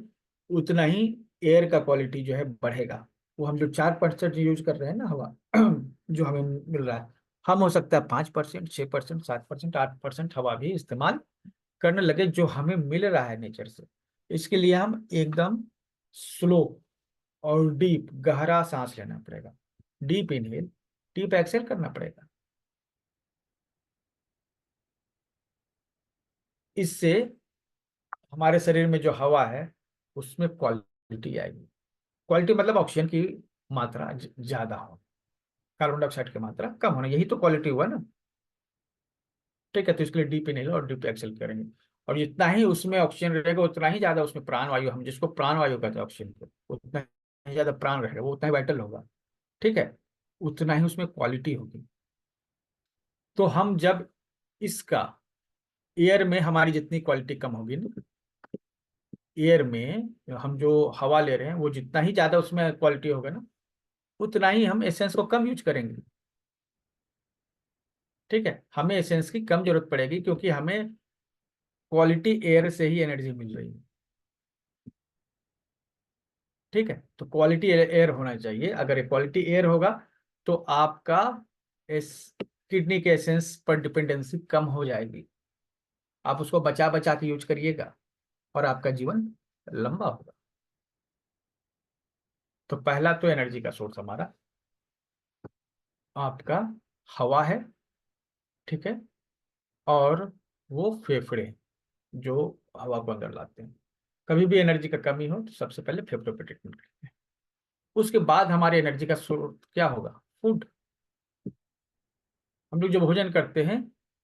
उतना ही एयर का क्वालिटी जो है बढ़ेगा। वो हम जो 4% यूज कर रहे हैं ना हवा जो हमें मिल रहा है, हम हो सकता है 5%, 6%, 7%, 8% हवा भी इस्तेमाल करने लगे जो हमें मिल रहा है नेचर से। इसके लिए हम एकदम स्लो और डीप गहरा सांस लेना पड़ेगा। डीप इनहेल, डीप एक्सेल करना पड़ेगा। इससे हमारे शरीर में जो हवा है उसमें क्वालिटी आएगी। क्वालिटी मतलब ऑक्सीजन की मात्रा ज्यादा हो, कार्बन डाइऑक्साइड की मात्रा कम होना, यही तो क्वालिटी हुआ ना। ठीक है, तो इसके लिए डीप इनहेल और डीप एक्सेल करेंगे। और जितना ही उसमें ऑक्सीजन रहेगा उतना ही ज्यादा उसमें प्राण वायु, हम जिसको प्राण वायु कहते हैं ऑक्सीजन को, उतना ही ज्यादा प्राण रहेगा, वो उतना ही वाइटल होगा। ठीक है, उतना ही उसमें क्वालिटी होगी। तो हम जब इसका एयर में हमारी जितनी क्वालिटी कम होगी ना, एयर में हम जो हवा ले रहे हैं वो जितना ही ज्यादा उसमें क्वालिटी होगा ना, उतना ही हम एसेंस को कम यूज करेंगे। ठीक है, हमें एसेंस की कम जरूरत पड़ेगी क्योंकि हमें क्वालिटी एयर से ही एनर्जी मिल रही है। ठीक है, तो क्वालिटी एयर होना चाहिए। अगर क्वालिटी एयर होगा तो आपका इस किडनी के एसेंस पर डिपेंडेंसी कम हो जाएगी। आप उसको बचा बचा के यूज करिएगा और आपका जीवन लंबा होगा। तो पहला तो एनर्जी का सोर्स हमारा आपका हवा है। ठीक है, और वो फेफड़े जो हवा को अंदर लाते हैं। कभी भी एनर्जी का कमी हो तो सबसे पहले फेफड़ों पर ट्रीटमेंट करते हैं। उसके बाद हमारे एनर्जी का सोर्स क्या होगा? फूड। हम लोग जो भोजन करते हैं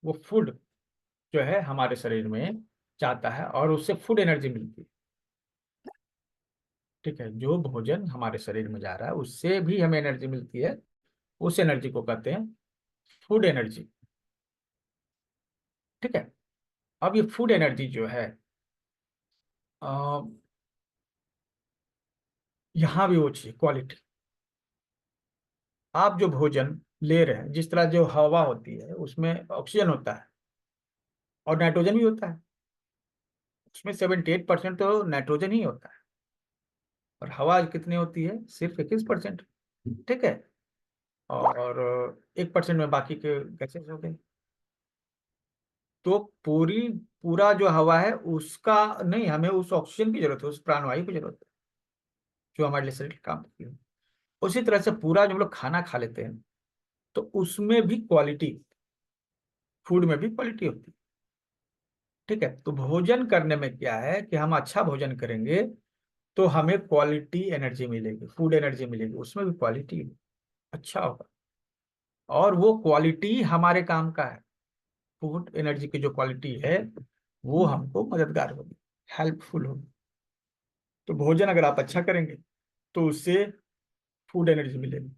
वो फूड जो है हमारे शरीर में जाता है और उससे फूड एनर्जी मिलती है। ठीक है, जो भोजन हमारे शरीर में जा रहा है उससे भी हमें एनर्जी मिलती है। उस एनर्जी को कहते हैं फूड एनर्जी। ठीक है, अब ये फूड एनर्जी जो है अ, यहाँ भी वो चाहिए क्वालिटी। आप जो भोजन ले रहे हैं, जिस तरह जो हवा होती है उसमें ऑक्सीजन होता है और नाइट्रोजन भी होता है। उसमें 78% तो नाइट्रोजन ही होता है और हवा कितनी होती है? सिर्फ 21%। ठीक है, और 1% में बाकी के गैसेस हो गए। तो पूरा जो हवा है उसका नहीं, हमें उस ऑक्सीजन की जरूरत है, उस प्राणवायु की जरूरत है जो हमारे लिए शरीर काम करती है। उसी तरह से पूरा जो हम लोग खाना खा लेते हैं तो उसमें भी क्वालिटी, फूड में भी क्वालिटी होती है। ठीक है, तो भोजन करने में क्या है कि हम अच्छा भोजन करेंगे तो हमें क्वालिटी एनर्जी मिलेगी, फूड एनर्जी मिलेगी, उसमें भी क्वालिटी अच्छा होगा। और वो क्वालिटी हमारे काम का है। फूड एनर्जी की जो क्वालिटी है वो हमको मददगार होगी, हेल्पफुल होगी। तो भोजन अगर आप अच्छा करेंगे तो उससे फूड एनर्जी मिलेगी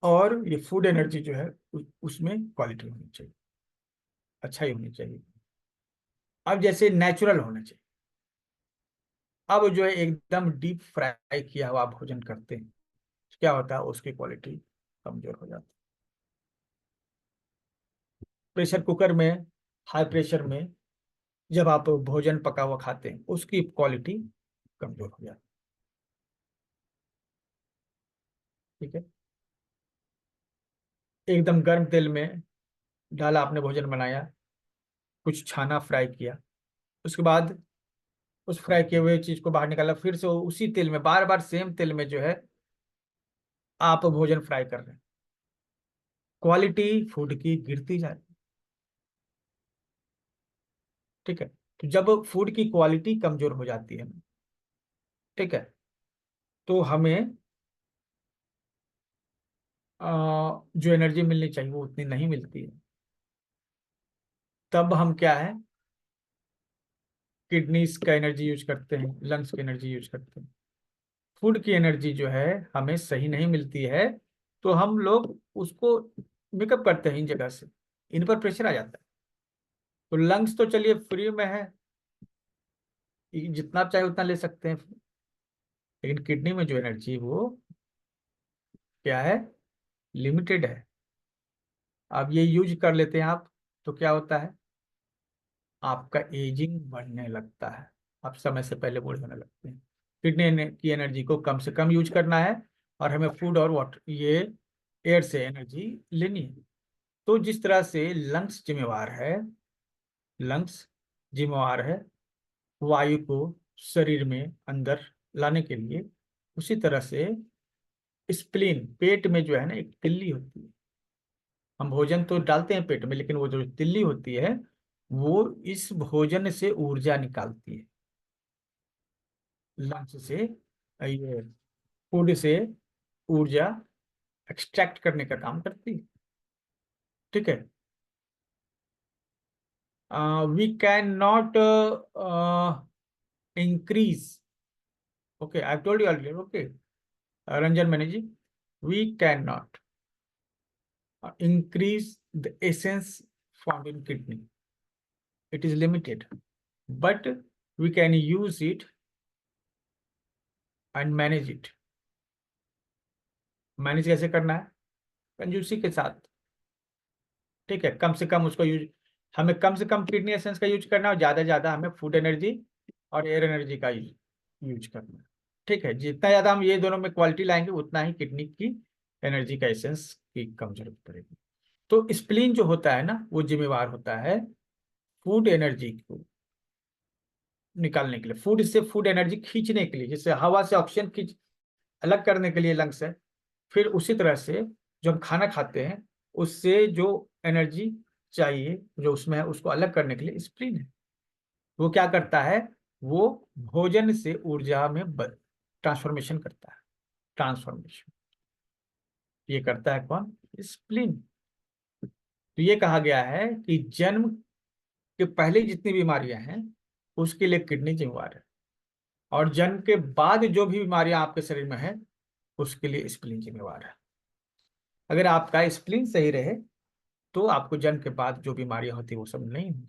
और ये फूड एनर्जी जो है उसमें क्वालिटी होनी चाहिए, अच्छा ही होनी चाहिए। अब जैसे नेचुरल होना चाहिए। अब जो है एकदम डीप फ्राई किया हुआ भोजन करते हैं, क्या होता है? उसकी क्वालिटी कमजोर हो जाती है। प्रेशर कुकर में, हाई प्रेशर में जब आप भोजन पका हुआ खाते हैं उसकी क्वालिटी कमजोर हो जाती है। ठीक है, एकदम गर्म तेल में डाला आपने, भोजन बनाया, कुछ छाना, फ्राई किया, उसके बाद उस फ्राई किए हुए चीज को बाहर निकाला, फिर से उसी तेल में बार बार सेम तेल में जो है आप भोजन फ्राई कर रहे हैं, क्वालिटी फूड की गिरती जाती। ठीक है, तो जब फूड की क्वालिटी कमजोर हो जाती है, ठीक है, तो हमें जो एनर्जी मिलनी चाहिए वो उतनी नहीं मिलती है। तब हम क्या है, किडनीज का एनर्जी यूज करते हैं, लंग्स की एनर्जी यूज करते हैं। फूड की एनर्जी जो है हमें सही नहीं मिलती है तो हम लोग उसको मेकअप करते हैं इन जगह से, इन पर प्रेशर आ जाता है। तो लंग्स तो चलिए फ्री में है, जितना आप चाहे उतना ले सकते हैं, लेकिन किडनी में जो एनर्जी वो क्या है, लिमिटेड है। अब ये यूज कर लेते हैं आप तो क्या होता है, आपका एजिंग बढ़ने लगता है, आप समय से पहले बूढ़े होने लगते हैं। किडनी की एनर्जी को कम से कम यूज करना है और हमें फूड और वाटर, ये एयर से एनर्जी लेनी है। तो जिस तरह से लंग्स जिम्मेवार है लंग्स जिम्मेवार है वायु को शरीर में अंदर लाने के लिए। उसी तरह से स्प्लीन, पेट में जो है ना एक तिल्ली होती है। हम भोजन तो डालते हैं पेट में, लेकिन वो जो तिल्ली होती है वो इस भोजन से ऊर्जा निकालती है। लंग्स से, ये फूड से ऊर्जा एक्सट्रैक्ट करने का काम करती है। ठीक है। We can not increase, okay I told you already, okay Ranjan मैने जी, we can not increase the essence found in kidney. It is limited, but we can use it and manage it. Manage कैसे करना है? कंजूसी के साथ। ठीक है, कम से कम उसको यूज, हमें कम से कम किडनी एसेंस का यूज करना है और ज़्यादा ज़्यादा हमें फूड एनर्जी और एयर एनर्जी का यूज करना है। ठीक है, जितना ज़्यादा हम ये दोनों में क्वालिटी लाएंगे उतना ही किडनी की एनर्जी का एसेंस की कम जरूरत पड़ेगी। तो स्प्लीन जो होता है ना वो जिम्मेवार होता है फूड एनर्जी को निकालने के लिए, फूड से फूड एनर्जी खींचने के लिए, जैसे हवा से ऑक्सीजन खींच अलग करने के लिए लंग्स है। फिर उसी तरह से जो हम खाना खाते हैं उससे जो एनर्जी चाहिए जो उसमें है उसको अलग करने के लिए स्प्लीन है। वो क्या करता है? वो भोजन से ऊर्जा में ट्रांसफॉर्मेशन करता है। ट्रांसफॉर्मेशन ये करता है कौन? स्प्लीन। तो ये कहा गया है कि जन्म के पहले जितनी बीमारियां हैं उसके लिए किडनी जिम्मेवार है, और जन्म के बाद जो भी बीमारियां आपके शरीर में है उसके लिए स्प्लीन जिम्मेवार है। अगर आपका स्प्लीन सही रहे तो आपको जन्म के बाद जो बीमारियां होती है वो सब नहीं होंगी।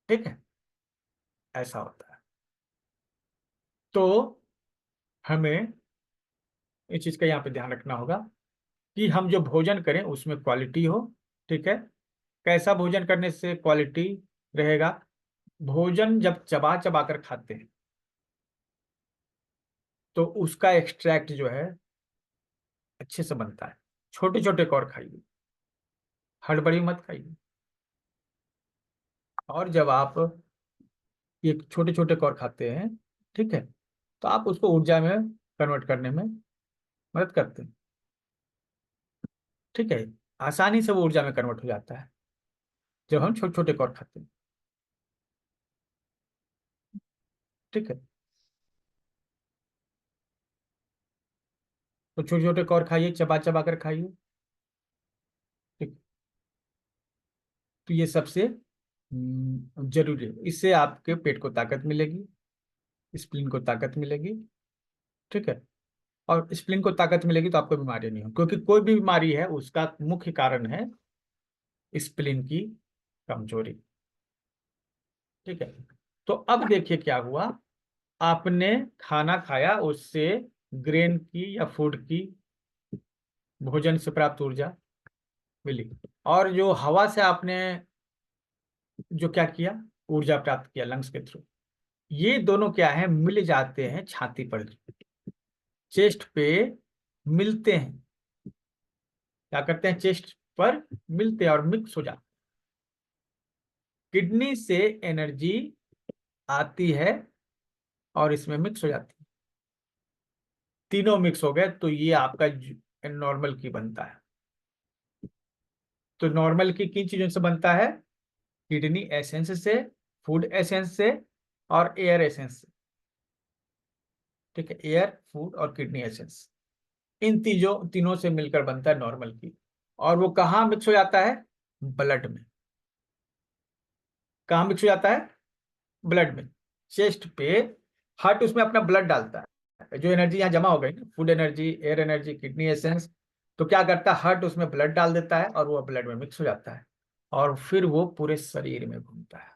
ठीक है, ऐसा होता है। तो हमें इस चीज का यहाँ पे ध्यान रखना होगा कि हम जो भोजन करें उसमें क्वालिटी हो। ठीक है, कैसा भोजन करने से क्वालिटी रहेगा? भोजन जब चबा चबा कर खाते हैं तो उसका एक्सट्रैक्ट जो है अच्छे से बनता है। छोटे छोटे कौर खाइए, हड़बड़ी मत खाइए। और जब आप ये छोटे छोटे कौर खाते हैं, ठीक है, तो आप उसको ऊर्जा में कन्वर्ट करने में मदद करते हैं। ठीक है, आसानी से वो ऊर्जा में कन्वर्ट हो जाता है जब हम छोटे छोटे कौर खाते हैं। ठीक है, तो छोटे छोटे कौर खाइए, चबा चबा कर खाइए। ठीक, तो ये सबसे जरूरी है। इससे आपके पेट को ताकत मिलेगी, स्प्लीन को ताकत मिलेगी। ठीक है, और स्प्लीन को ताकत मिलेगी तो आपको बीमारी नहीं हो, क्योंकि कोई भी बीमारी है उसका मुख्य कारण है स्प्लीन की कमजोरी। ठीक है, तो अब देखिए क्या हुआ। आपने खाना खाया, उससे ग्रेन की या फूड की, भोजन से प्राप्त ऊर्जा मिली, और जो हवा से आपने जो क्या किया, ऊर्जा प्राप्त किया लंग्स के थ्रू, ये दोनों क्या है, मिल जाते हैं छाती पर, चेस्ट पे मिलते हैं। क्या करते हैं? चेस्ट पर मिलते हैं और मिक्स हो जाते हैं। किडनी से एनर्जी आती है और इसमें मिक्स हो जाती है। तीनों मिक्स हो गए तो ये आपका नॉर्मल की बनता है। तो नॉर्मल की किन चीजों से बनता है? किडनी एसेंस से, फूड एसेंस से और एयर एसेंस से। ठीक है, एयर, फूड और किडनी एसेंस, इन तीनों से मिलकर बनता है नॉर्मल की। और वो कहाँ मिक्स हो जाता है? ब्लड में। कहाँ मिक्स हो जाता है? ब्लड में। चेस्ट पे हार्ट उसमें अपना ब्लड डालता है, जो एनर्जी यहाँ जमा हो गई ना, food energy, air energy, kidney essence, तो क्या करता है, हार्ट उसमें ब्लड डाल देता है और वो ब्लड में मिक्स हो जाता है, और फिर वो पूरे शरीर में घूमता है।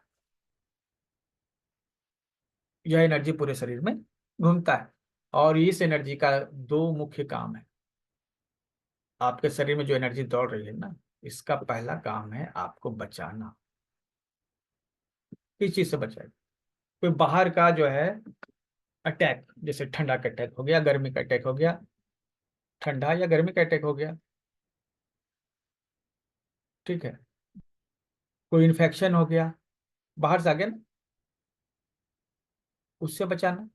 यह एनर्जी पूरे शरीर में घूमता है। और इस एनर्जी का दो मुख्य काम है। आपके शरीर में जो एनर्जी दौड़ रही है ना, इसका पहला काम है आपको बचाना। किस चीज से बचाए? कोई बाहर का जो है अटैक, जैसे ठंडा का अटैक हो गया, गर्मी का अटैक हो गया, ठंडा या गर्मी का अटैक हो गया, ठीक है, कोई इन्फेक्शन हो गया, बाहर से आ गया ना, उससे बचाना।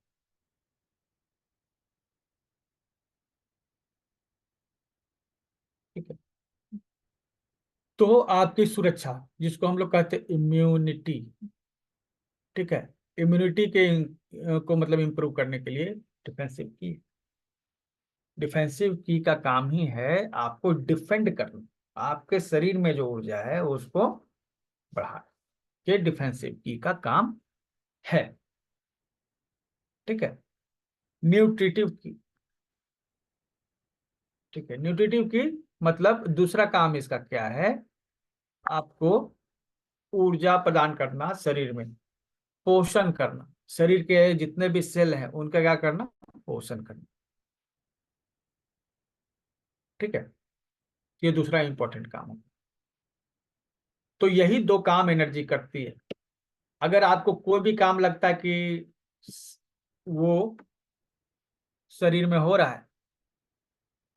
ठीक है। तो आपकी सुरक्षा, जिसको हम लोग कहते हैं इम्यूनिटी, ठीक है, इम्यूनिटी के को मतलब इम्प्रूव करने के लिए डिफेंसिव की, डिफेंसिव की का काम ही है आपको डिफेंड करना, आपके शरीर में जो ऊर्जा है उसको बढ़ा, ये डिफेंसिव की का काम है। ठीक है। न्यूट्रिटिव की, ठीक है, न्यूट्रिटिव की मतलब दूसरा काम इसका क्या है, आपको ऊर्जा प्रदान करना, शरीर में पोषण करना, शरीर के जितने भी सेल हैं उनका क्या करना, पोषण करना। ठीक है, ये दूसरा इंपॉर्टेंट काम है। तो यही दो काम एनर्जी करती है। अगर आपको कोई भी काम लगता है कि वो शरीर में हो रहा है,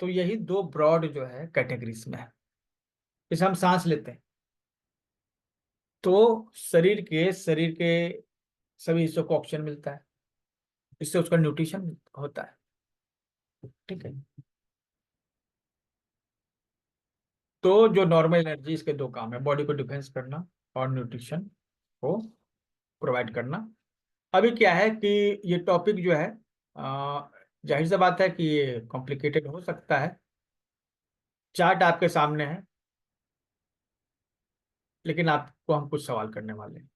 तो यही दो ब्रॉड जो है कैटेगरीज में है। जैसे हम सांस लेते हैं, तो शरीर के सभी हिस्सों को ऑक्सीजन मिलता है, इससे उसका न्यूट्रिशन होता है। ठीक है। तो जो नॉर्मल एनर्जी, इसके दो काम है, बॉडी को डिफेंस करना और न्यूट्रिशन को प्रोवाइड करना। अभी क्या है कि ये टॉपिक जो है, जाहिर सी बात है कि ये कॉम्प्लिकेटेड हो सकता है। चार्ट आपके सामने है, लेकिन आपको हम कुछ सवाल करने वाले हैं,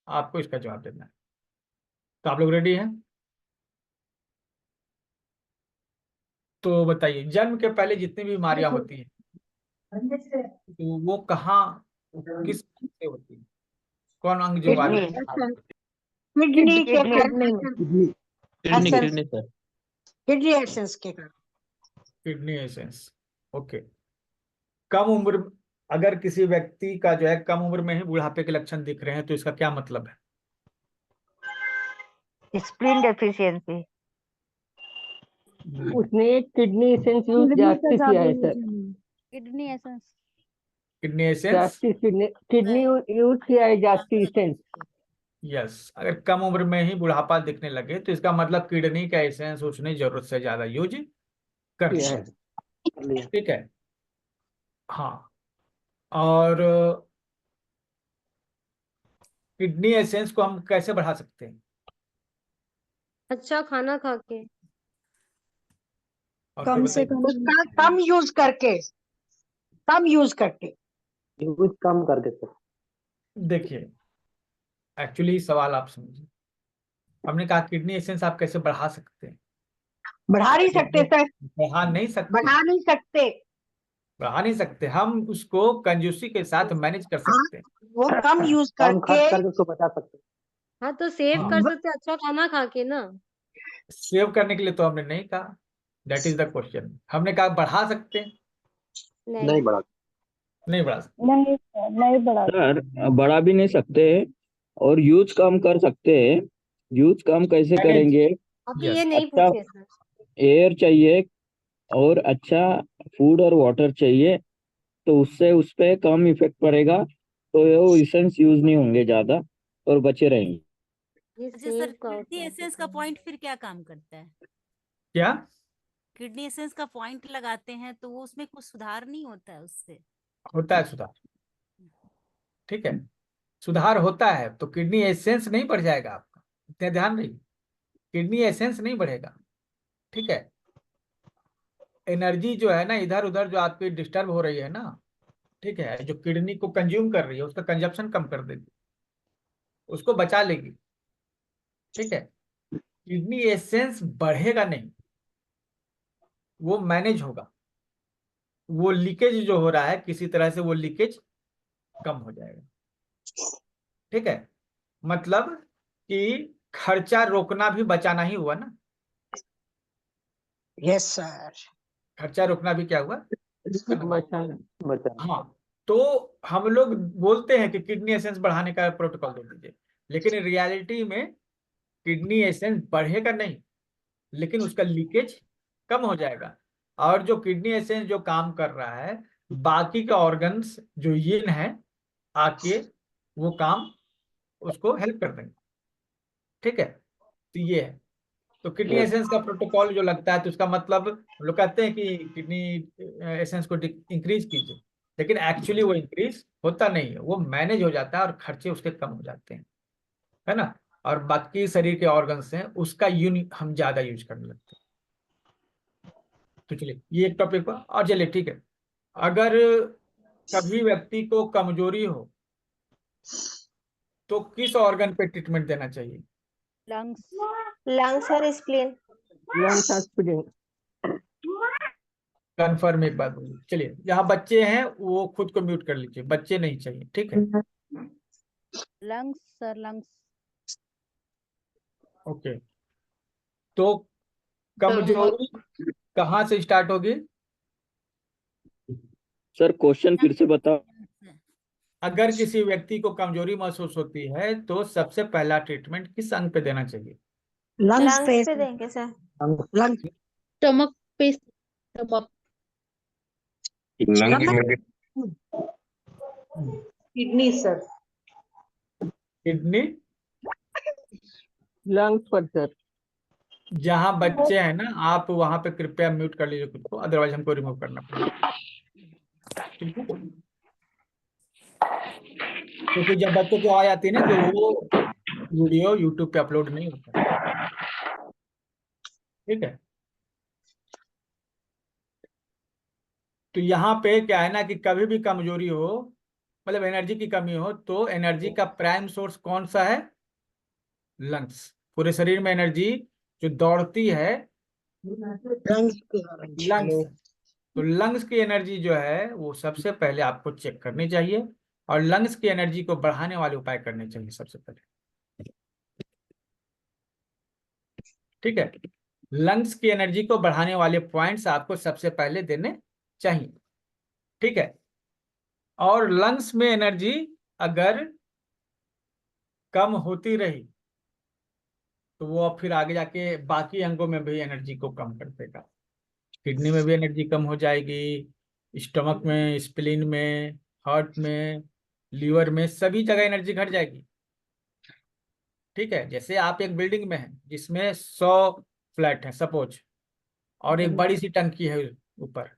आपको इसका जवाब देना है। तो आप लोग रेडी हैं? तो बताइए, जन्म के पहले जितनी भी बीमारियां होती हैं, तो वो कहाँ, किस अंग से होती है, कौन अंग जो किडनी वायरस? किडनी के kidney kidney kidney essence kidney sir. Kidney essence के कारण। Kidney essence. ओके। कम उम्र, अगर किसी व्यक्ति का जो है कम उम्र में ही बुढ़ापे के लक्षण दिख रहे हैं, तो इसका क्या मतलब है? Spleen deficiency. उसने किडनी एसेंस यूज जास्ती किया है sir, kidney essence. Kidney essence. जास्ती किडनी यूज किया है जास्ती एसेंस। यस, अगर कम उम्र में ही बुढ़ापा दिखने लगे तो इसका मतलब किडनी का एसेंस उसने जरूरत से ज्यादा यूज कर किया लिया। है। ठीक है। हाँ। और किडनी एसेंस को हम कैसे बढ़ा सकते हैं? अच्छा खाना खा के। और कम फिर से बताइए। कम उसका कम यूज करके यूज कम कर देते। देखिए, एक्चुअली सवाल आप समझिए, हमने कहा किडनी एसेंस आप कैसे बढ़ा सकते हैं? बढ़ा नहीं सकते सर, बढ़ा नहीं सकते, बढ़ा नहीं सकते। बढ़ा नहीं सकते, हम उसको कंजूसी के साथ मैनेज कर हाँ, सकते हैं। वो कम यूज कम करके खर्च करके उसको बचा सकते। हाँ तो सेव हाँ, कर सकते हैं, अच्छा खाना खा के ना। सेव करने के लिए तो हमने नहीं कहा, दैट इज द क्वेश्चन। हमने कहा बढ़ा सकते हैं, नहीं नहीं बढ़ा। नहीं बढ़ा सकते। नहीं बड़ा। सर बढ़ा भी नहीं सकते और यूज कम कर सकते हैं। यूज कम कैसे मैनेज। करेंगे? अभी ये यस। नहीं अच्छा पूछे सर। एयर चाहिए और अच्छा फूड और वाटर चाहिए, तो उससे उस पे कम इफेक्ट पड़ेगा, तो वो इसेंस यूज नहीं होंगे ज्यादा और बचे रहेंगे। ये अच्छा सर, सेव का होता किडनी है। एसेंस का पॉइंट फिर क्या काम करता है? क्या? किडनी एसेंस का पॉइंट लगाते हैं तो वो उसमें कुछ सुधार नहीं होता है उससे? होता है सुधार। ठीक है, सुधार होता है, तो किडनी एसेंस नहीं बढ़ जाएगा आपका, इतना ध्यान रखिए, किडनी एसेंस नहीं बढ़ेगा। ठीक है। एनर्जी जो है ना इधर उधर जो आपकी डिस्टर्ब हो रही है ना, ठीक है, जो किडनी को कंज्यूम कर रही है उसका कंजप्शन कम कर देगी, उसको बचा लेगी। ठीक है। किडनी एसेंस बढ़ेगा नहीं, वो मैनेज होगा, वो लीकेज जो हो रहा है किसी तरह से वो लीकेज कम हो जाएगा। ठीक है। मतलब कि खर्चा रोकना भी बचाना ही हुआ ना, यस सर। खर्चा रोकना भी क्या हुआ, बचाना बचाना। हाँ। तो हम लोग बोलते हैं कि किडनी एसेंस बढ़ाने का प्रोटोकॉल दे दीजिए, लेकिन रियलिटी में किडनी एसेंस बढ़ेगा नहीं, लेकिन उसका लीकेज कम हो जाएगा। और जो किडनी एसेंस जो काम कर रहा है, बाकी के ऑर्गन्स जो यिन है, आके वो काम उसको हेल्प कर देंगे। ठीक है, तो ये है। तो किडनी Yes. एसेंस का प्रोटोकॉल जो लगता है, तो इसका मतलब हम लोग कहते हैं कि किडनी एसेंस को इंक्रीज कीजिए, लेकिन एक्चुअली वो इंक्रीज होता नहीं है, वो मैनेज हो जाता है और खर्चे उसके कम हो जाते हैं, है ना। और बाकी शरीर के ऑर्गन्स हैं उसका हम ज्यादा यूज करने लगते हैं। तो चलिए ये एक टॉपिक पर, और चलिए ठीक है, अगर कभी व्यक्ति को कमजोरी हो तो किस ऑर्गन पे ट्रीटमेंट देना चाहिए? लंग्स और स्प्लीन। Lungs hospital. कन्फर्म एक बात बोलिए। चलिए, यहाँ बच्चे हैं वो खुद को म्यूट कर लीजिए, बच्चे नहीं चाहिए, ठीक है। Lungs sir, lungs. ओके, तो कमजोरी कहाँ से स्टार्ट होगी? सर क्वेश्चन फिर से बताओ। अगर किसी व्यक्ति को कमजोरी महसूस होती है तो सबसे पहला ट्रीटमेंट किस अंग पे देना चाहिए? लंग्स लंग्स पे पे देंगे सर। लंग्स स्टमक पे, stomach. Kidney sir. Kidney, lungs पर सर। जहां बच्चे हैं ना, आप वहां पे कृपया म्यूट कर लीजिए खुद को, अदरवाइज हमको रिमूव करना पड़ेगा, ठीक है। क्योंकि जब बच्चों को आ जाती है ना तो वो वीडियो यूट्यूब पे अपलोड नहीं होता, ठीक है। तो यहाँ पे क्या है ना कि कभी भी कमजोरी हो, मतलब एनर्जी की कमी हो, तो एनर्जी का प्राइम सोर्स कौन सा है? लंग्स। पूरे शरीर में एनर्जी जो दौड़ती है लंग्स लंग्स, तो लंग्स की एनर्जी जो है वो सबसे पहले आपको चेक करनी चाहिए, और लंग्स की एनर्जी को बढ़ाने वाले उपाय करने चाहिए सबसे पहले, ठीक है। लंग्स की एनर्जी को बढ़ाने वाले पॉइंट्स आपको सबसे पहले देने चाहिए, ठीक है। और लंग्स में एनर्जी अगर कम होती रही तो वो अब फिर आगे जाके बाकी अंगों में भी एनर्जी को कम कर देगा। किडनी में भी एनर्जी कम हो जाएगी, स्टमक में, स्प्लीन में, हार्ट में, लीवर में, सभी जगह एनर्जी घट जाएगी, ठीक है। जैसे आप एक बिल्डिंग में हैं जिसमें 100 फ्लैट हैं सपोज, और एक बड़ी सी टंकी है ऊपर।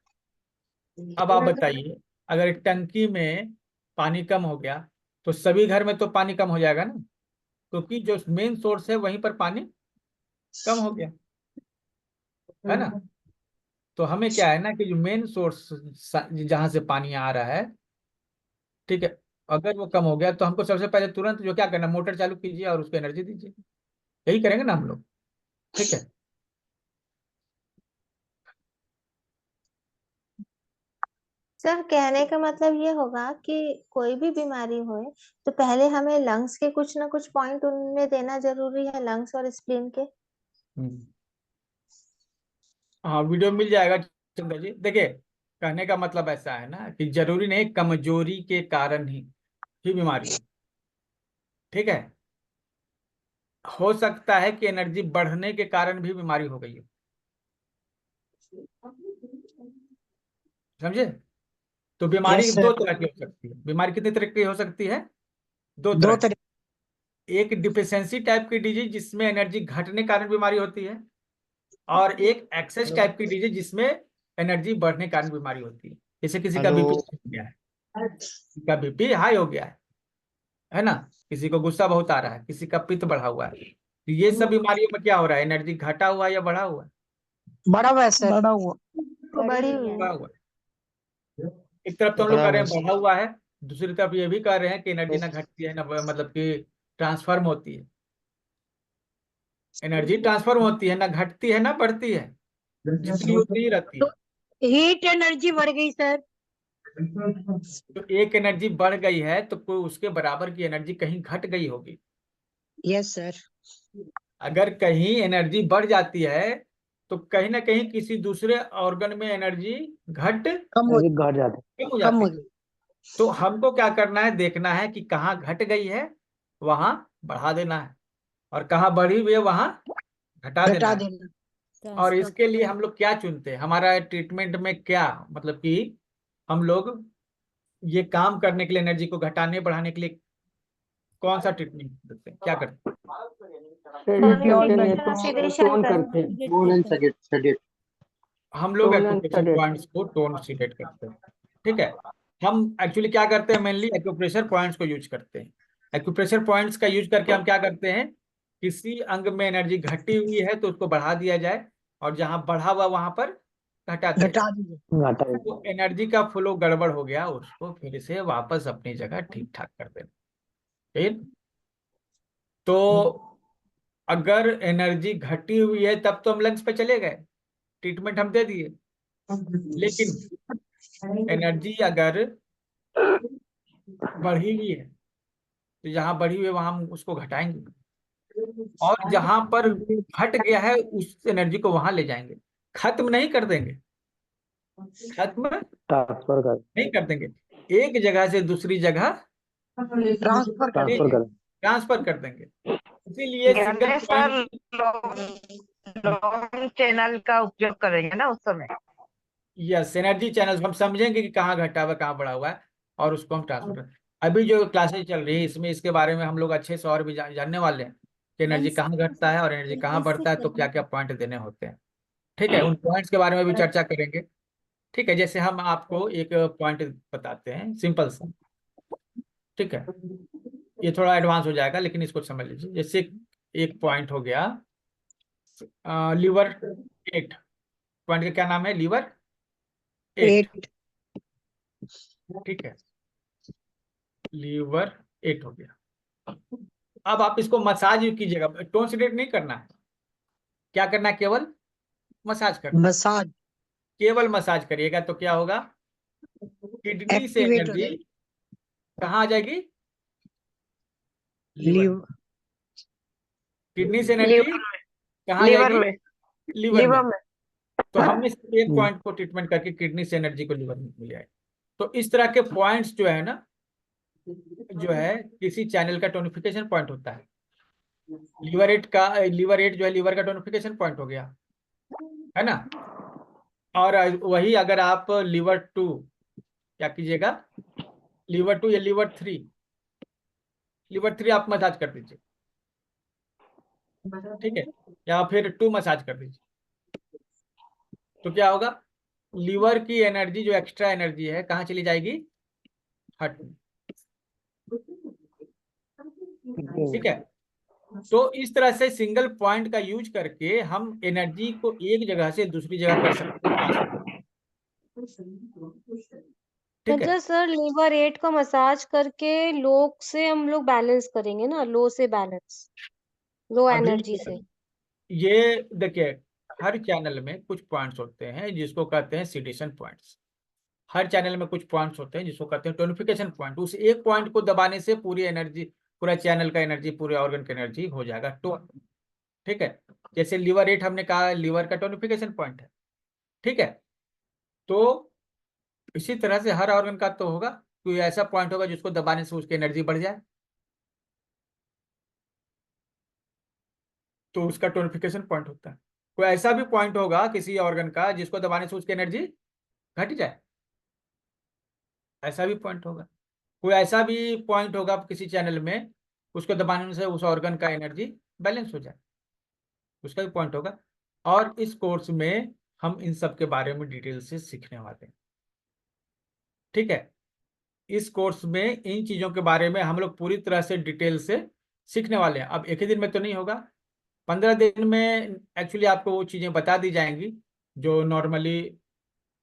अब आप बताइए, अगर एक टंकी में पानी कम हो गया तो सभी घर में तो पानी कम हो जाएगा ना, क्योंकि जो मेन सोर्स है वहीं पर पानी कम हो गया, है ना। तो हमें क्या है ना कि जो मेन सोर्स जहां से पानी आ रहा है, ठीक है, अगर वो कम हो गया तो हमको सबसे पहले तुरंत जो क्या करना, मोटर चालू कीजिए और उसको एनर्जी दीजिए, यही करेंगे ना हम लोग, ठीक है। सर कहने का मतलब ये होगा कि कोई भी बीमारी होए तो पहले हमें लंग्स के कुछ ना कुछ पॉइंट उनमें देना जरूरी है, लंग्स और स्प्लीन के। हाँ, वीडियो मिल जाएगा चंद्र जी। देखिए, कहने का मतलब ऐसा है ना कि जरूरी नहीं कमजोरी के कारण ही बीमारी हो, ठीक है। हो सकता है कि एनर्जी बढ़ने के कारण भी बीमारी हो गई हो, समझे। तो बीमारी यस दो सर। तरह की हो सकती है। बीमारी कितनी तरह की हो सकती है? दो दो तरह की। तरह। एक डिफिशियंसी टाइप की डिजीज जिसमें एनर्जी घटने कारण बीमारी होती है, और एक एक्सेस टाइप की डिजीज जिसमें एनर्जी बढ़ने के कारण बीमारी होती है। जैसे किसी का बीपी हो गया है, किसी का बीपी हाई हो गया है ना, किसी को गुस्सा बहुत आ रहा है, किसी का पित्त बढ़ा हुआ है, तो ये सब बीमारियों में क्या हो रहा है, एनर्जी घटा हुआ है या बढ़ा हुआ है? बड़ा हुआ है सर। बड़ा हुआ। बड़ी हुई बढ़ा है। हुआ है। एक तरफ तो हम लोग कह रहे हैं बढ़ा हुआ है, दूसरी तरफ ये भी कह रहे हैं कि एनर्जी ना घटती है ना, मतलब कि ट्रांसफर्म होती है। एनर्जी ट्रांसफर्म होती है, ना घटती है ना बढ़ती है, जितनी उतनी ही रहती है। हीट एनर्जी बढ़ गई सर। तो एक एनर्जी बढ़ गई है तो कोई उसके बराबर की एनर्जी कहीं घट गई होगी। Yes sir. अगर कहीं एनर्जी बढ़ जाती है तो कहीं ना कहीं किसी दूसरे ऑर्गन में एनर्जी घट कम हो घट जाते। कम हो कम जाती हो है। गई। तो हमको क्या करना है, देखना है कि कहाँ घट गई है वहां बढ़ा देना है, और कहाँ बढ़ी हुई है वहां घटा देना घटा है। देना। और इसके लिए हम लोग क्या चुनते हैं, हमारा ट्रीटमेंट में क्या मतलब कि हम लोग ये काम करने के लिए, एनर्जी को घटाने बढ़ाने के लिए कौन सा ट्रीटमेंट देते हैं, क्या करते हैं? टोन करते हैं। हम लोग tone and acupressure sedate. Points को टोन सीडेट करते हैं। ठीक है, हम एक्चुअली क्या करते हैं, मेनली एक्यूप्रेशर पॉइंट्स को यूज करते हैं। एक्यूप्रेशर पॉइंट्स का यूज करके हम क्या करते हैं, किसी अंग में एनर्जी घटी हुई है तो उसको बढ़ा दिया जाए, और जहां बढ़ा हुआ वहां पर घटा दिया घटा जाए। दीजिए। तो एनर्जी का फ्लो गड़बड़ हो गया, उसको फिर से वापस अपनी जगह ठीक ठाक कर देना। ठीक, तो अगर एनर्जी घटी हुई है तब तो हम लंग्स पे चले गए, ट्रीटमेंट हम दे दिए। लेकिन एनर्जी अगर बढ़ी हुई है तो जहां बढ़ी हुई है वहां हम उसको घटाएंगे, और जहां पर घट गया है उस एनर्जी को वहां ले जाएंगे। खत्म नहीं कर देंगे, खत्म ट्रांसफर कर नहीं कर देंगे, एक जगह से दूसरी जगह ट्रांसफर कर ट्रांसफर कर ट्रांसफर कर देंगे। इसीलिए सिंगल पॉइंट, लॉन्ग चैनल का उपयोग करेंगे ना उस समय। यस, एनर्जी चैनल्स हम समझेंगे कि कहाँ घटा हुआ है, कहाँ बढ़ा हुआ है, और उसको हम ट्रांसफर करें। अभी जो क्लासेस चल रही है इसमें इसके बारे में हम लोग अच्छे से और भी जानने वाले हैं कि एनर्जी कहाँ घटता है और एनर्जी कहाँ बढ़ता है, तो क्या क्या पॉइंट देने होते हैं। ठीक है, उन पॉइंट्स के बारे में भी चर्चा करेंगे। ठीक है, जैसे हम आपको एक पॉइंट बताते हैं सिंपल सा। ठीक है, ये थोड़ा एडवांस हो जाएगा लेकिन इसको समझ लीजिए। जैसे एक पॉइंट हो गया लीवर 8, पॉइंट का क्या नाम है, लीवर 8। ठीक है, लीवर 8 हो गया। अब आप इसको मसाज कीजिएगा, टोन सीडेट नहीं करना है, क्या करना है, केवल मसाज करना है। मसाज केवल मसाज करिएगा तो क्या होगा, किडनी से एक्टिवेट हो एनर्जी जाएगी। कहाँ आ जाएगी, लीवर। लीवर किडनी से एनर्जी कहाँ आ लीवर जाएगी, में लीवर में। में तो हमने सिर्फ एक पॉइंट को ट्रीटमेंट करके किडनी से एनर्जी को लीवर में मिल जाए। तो इस तरह के पॉइंट्स जो है ना, जो है किसी चैनल का टोनिफिकेशन पॉइंट होता है। लीवर 8 जो है लीवर का टोनिफिकेशन पॉइंट हो गया, है ना। और वही अगर आप लीवर 2, क्या कीजिएगा, लीवर 2 या लीवर 3 आप मसाज कर दीजिए। ठीक है, या फिर 2 मसाज कर दीजिए, तो क्या होगा, लीवर की एनर्जी जो एक्स्ट्रा एनर्जी है कहाँ चली जाएगी, हार्ट में। ठीक है, तो इस तरह से सिंगल पॉइंट का यूज करके हम एनर्जी को एक जगह से दूसरी जगह कर सकते हैं ट्रांसफर। ठीक है, मतलब सर लीवर 8 का मसाज करके लो से हम लोग बैलेंस करेंगे ना, लो से बैलेंस, लो अभी एनर्जी से। ये देखिए, हर चैनल में कुछ पॉइंट्स होते हैं जिसको कहते हैं सीडेशन पॉइंट्स। हर चैनल में कुछ पॉइंट्स होते हैं जिसको कहते हैं टोनिफिकेशन पॉइंट। उस एक पॉइंट को दबाने से पूरी एनर्जी, पूरा चैनल का एनर्जी, पूरे ऑर्गन का एनर्जी हो जाएगा टोन। ठीक है, जैसे लीवर 8 हमने कहा लीवर का टोनिफिकेशन पॉइंट है। ठीक है, तो इसी तरह से हर ऑर्गन का तो होगा, कोई ऐसा पॉइंट होगा जिसको दबाने से उसकी एनर्जी बढ़ जाए, तो उसका टोनिफिकेशन पॉइंट होता है। कोई ऐसा भी पॉइंट होगा किसी ऑर्गन का जिसको दबाने से उसकी एनर्जी घट जाए, ऐसा भी पॉइंट होगा। कोई ऐसा भी पॉइंट होगा किसी चैनल में, उसको दबाने से उस ऑर्गन का एनर्जी बैलेंस हो जाए, उसका भी पॉइंट होगा। और इस कोर्स में हम इन सब के बारे में डिटेल से सीखने वाले हैं। ठीक है, इस कोर्स में इन चीजों के बारे में हम लोग पूरी तरह से डिटेल से सीखने वाले हैं। अब एक ही दिन में तो नहीं होगा, 15 दिन में एक्चुअली आपको वो चीजें बता दी जाएंगी जो नॉर्मली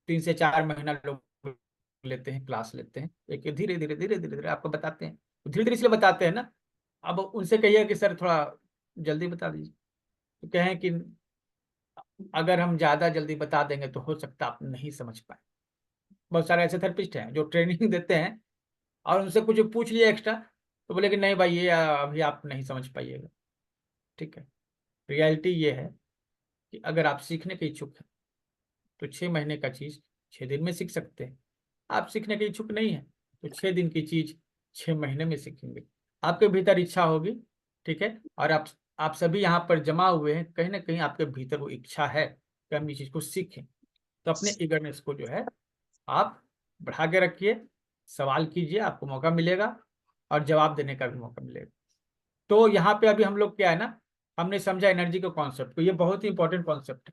3 से 4 महीना लोग लेते हैं, क्लास लेते हैं। एक धीरे धीरे धीरे धीरे धीरे आपको बताते हैं, धीरे धीरे इसलिए बताते हैं ना। अब उनसे कहिए कि सर थोड़ा जल्दी बता दीजिए, तो कहें कि अगर हम ज्यादा जल्दी बता देंगे तो हो सकता है आप नहीं समझ पाए। बहुत सारे ऐसे थेरेपिस्ट हैं जो ट्रेनिंग देते हैं और उनसे कुछ पूछ लिया एक्स्ट्रा तो बोले कि नहीं भाई ये अभी आप नहीं समझ पाइएगा। ठीक है, रियलिटी ये है कि अगर आप सीखने के इच्छुक हैं तो 6 महीने का चीज 6 दिन में सीख सकते हैं। आप सीखने के इच्छुक नहीं है तो 6 दिन की चीज 6 महीने में सीखेंगे। आपके भीतर इच्छा होगी, ठीक है, और आप सभी यहाँ पर जमा हुए हैं, कहीं ना कहीं आपके भीतर वो इच्छा है कि हम इस चीज को सीखें। तो अपने ईगरनेस को जो है आप बढ़ा के रखिए, सवाल कीजिए, आपको मौका मिलेगा और जवाब देने का भी मौका मिलेगा। तो यहाँ पे अभी हम लोग क्या है ना, हमने समझा एनर्जी के कॉन्सेप्ट को, ये बहुत ही इंपॉर्टेंट कॉन्सेप्ट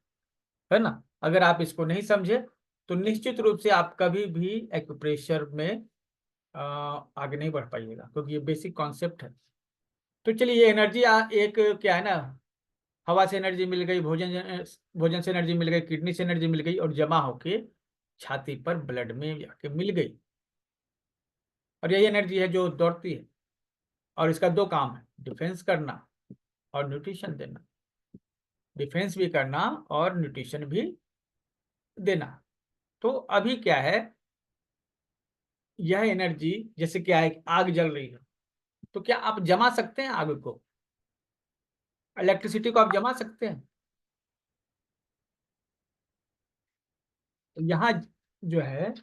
है ना। अगर आप इसको नहीं समझे तो निश्चित रूप से आप कभी भी एक्यूप्रेशर में आगे नहीं बढ़ पाइएगा, क्योंकि ये बेसिक कॉन्सेप्ट है। तो चलिए, ये एनर्जी एक क्या है ना, हवा से एनर्जी मिल गई, भोजन से एनर्जी मिल गई, किडनी से एनर्जी मिल गई, और जमा होके छाती पर ब्लड में जाके मिल गई। और यही एनर्जी है जो दौड़ती है, और इसका दो काम है, डिफेंस करना और न्यूट्रिशन देना। डिफेंस भी करना और न्यूट्रिशन भी देना। तो अभी क्या है, यह एनर्जी जैसे क्या है, आग जल रही है, तो क्या आप जमा सकते हैं आग को? इलेक्ट्रिसिटी को आप जमा सकते हैं? तो यहाँ जो है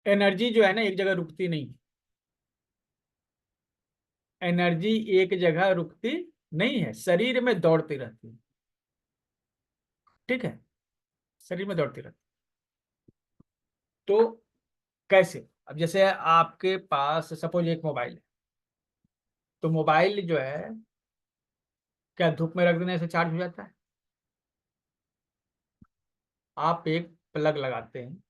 एनर्जी जो है ना एक जगह रुकती नहीं। एनर्जी एक जगह रुकती नहीं है, शरीर में दौड़ती रहती है। ठीक है, शरीर में दौड़ती रहती है। तो कैसे? अब जैसे आपके पास सपोज एक मोबाइल है, तो मोबाइल जो है क्या धूप में रख देने से चार्ज हो जाता है? आप एक प्लग लगाते हैं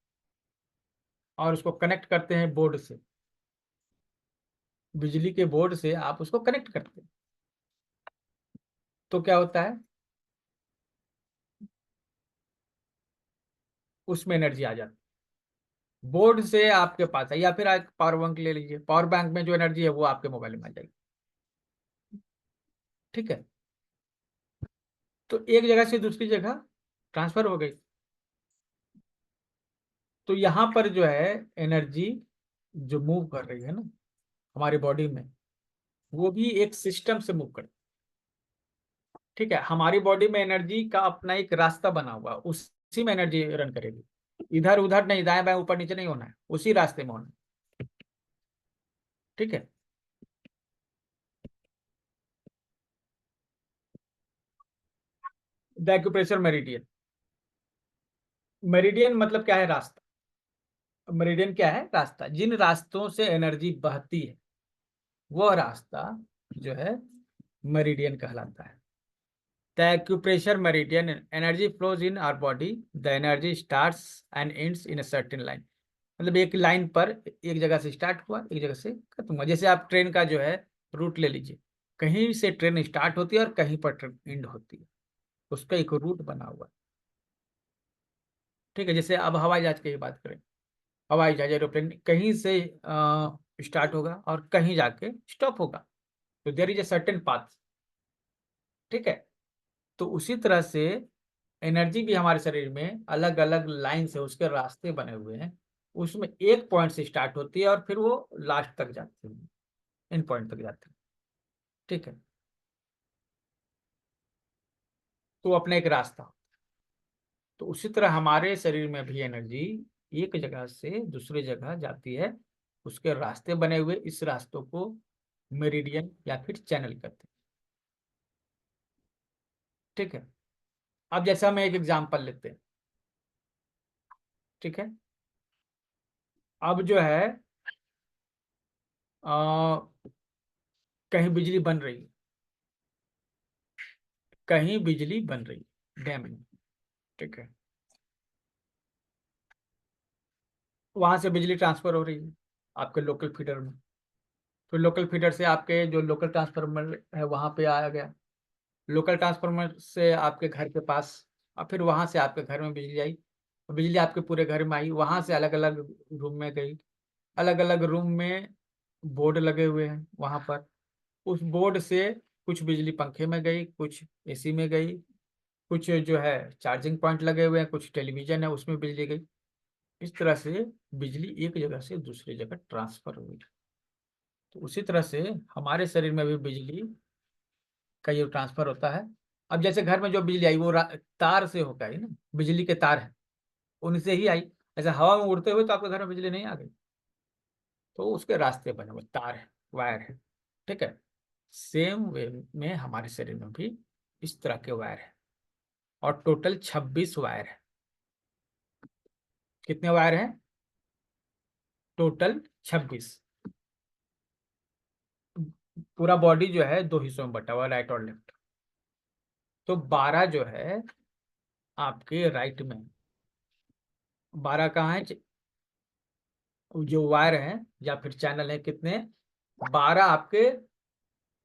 और उसको कनेक्ट करते हैं बोर्ड से, बिजली के बोर्ड से आप उसको कनेक्ट करते हैं, तो क्या होता है, उसमें एनर्जी आ जाती है। बोर्ड से आपके पास है, या फिर आप पावर बैंक ले लीजिए, पावर बैंक में जो एनर्जी है वो आपके मोबाइल में आ जाएगी। ठीक है, तो एक जगह से दूसरी जगह ट्रांसफर हो गई। तो यहाँ पर जो है एनर्जी जो मूव कर रही है ना हमारी बॉडी में, वो भी एक सिस्टम से मूव करती है। ठीक है, हमारी बॉडी में एनर्जी का अपना एक रास्ता बना हुआ, उसी में एनर्जी रन करेगी। इधर उधर नहीं, दाएं बाएं ऊपर नीचे नहीं होना है, उसी रास्ते में होना है। ठीक है, द एक्यूप्रेशर मेरिडियन। मेरिडियन मतलब क्या है? रास्ता। मेरिडियन क्या है? रास्ता। जिन रास्तों से एनर्जी बहती है वह रास्ता जो है मेरिडियन कहलाता है। The acupressure meridian, energy flows in our body, the energy starts and ends in a certain line. मतलब एक लाइन पर एक जगह से स्टार्ट हुआ, एक जगह से खत्म हुआ। जैसे आप ट्रेन का जो है रूट ले लीजिए, कहीं से ट्रेन स्टार्ट होती है और कहीं पर ट्रेन एंड होती है, उसका एक रूट बना हुआ है। ठीक है, जैसे अब हवाई जहाज की बात करें, हवाई जहाज एरोप्लेन कहीं से स्टार्ट होगा और कहीं जाके स्टॉप होगा, तो there is a certain path. ठीक है, तो उसी तरह से एनर्जी भी हमारे शरीर में अलग अलग लाइन से उसके रास्ते बने हुए हैं, उसमें एक पॉइंट से स्टार्ट होती है और फिर वो लास्ट तक जाती है, इन पॉइंट तक जाती है। ठीक है, तो अपना एक रास्ता। तो उसी तरह हमारे शरीर में भी एनर्जी एक जगह से दूसरी जगह जाती है, उसके रास्ते बने हुए, इस रास्तों को मेरिडियन या फिर चैनल कहते हैं। ठीक है, अब जैसे हम एक एग्जांपल लेते हैं। ठीक है, अब जो है आ, कहीं बिजली बन रही है, कहीं बिजली बन रही है डैम में। ठीक है, वहां से बिजली ट्रांसफर हो रही है आपके लोकल फीडर में, तो लोकल फीडर से आपके जो लोकल ट्रांसफार्मर है वहां पे आया गया, लोकल ट्रांसफार्मर से आपके घर के पास, और फिर वहां से आपके घर में बिजली आई, बिजली आपके पूरे घर में आई, वहां से अलग अलग रूम में गई, अलग अलग रूम में बोर्ड लगे हुए हैं वहां पर, उस बोर्ड से कुछ बिजली पंखे में गई, कुछ एसी में गई, कुछ जो है चार्जिंग पॉइंट लगे हुए हैं, कुछ टेलीविजन है उसमें बिजली गई। इस तरह से बिजली एक जगह से दूसरी जगह ट्रांसफर हुई। तो उसी तरह से हमारे शरीर में भी बिजली का ये ट्रांसफर होता है। अब जैसे घर में जो बिजली आई वो तार से होकर आई ना, बिजली के तार है उनसे ही आई, ऐसा हवा में उड़ते हुए तो आपके घर में बिजली नहीं आ गई, तो उसके रास्ते बने हुए तार है, वायर है। ठीक है, सेम वे में हमारे शरीर में भी इस तरह के वायर है, और टोटल 26 वायर है। कितने वायर हैं? टोटल 26। पूरा बॉडी जो है 2 हिस्सों में बटा हुआ, राइट और लेफ्ट। तो 12 जो है आपके राइट में, 12 कहाँ है? जो वायर है या फिर चैनल है, कितने? 12 आपके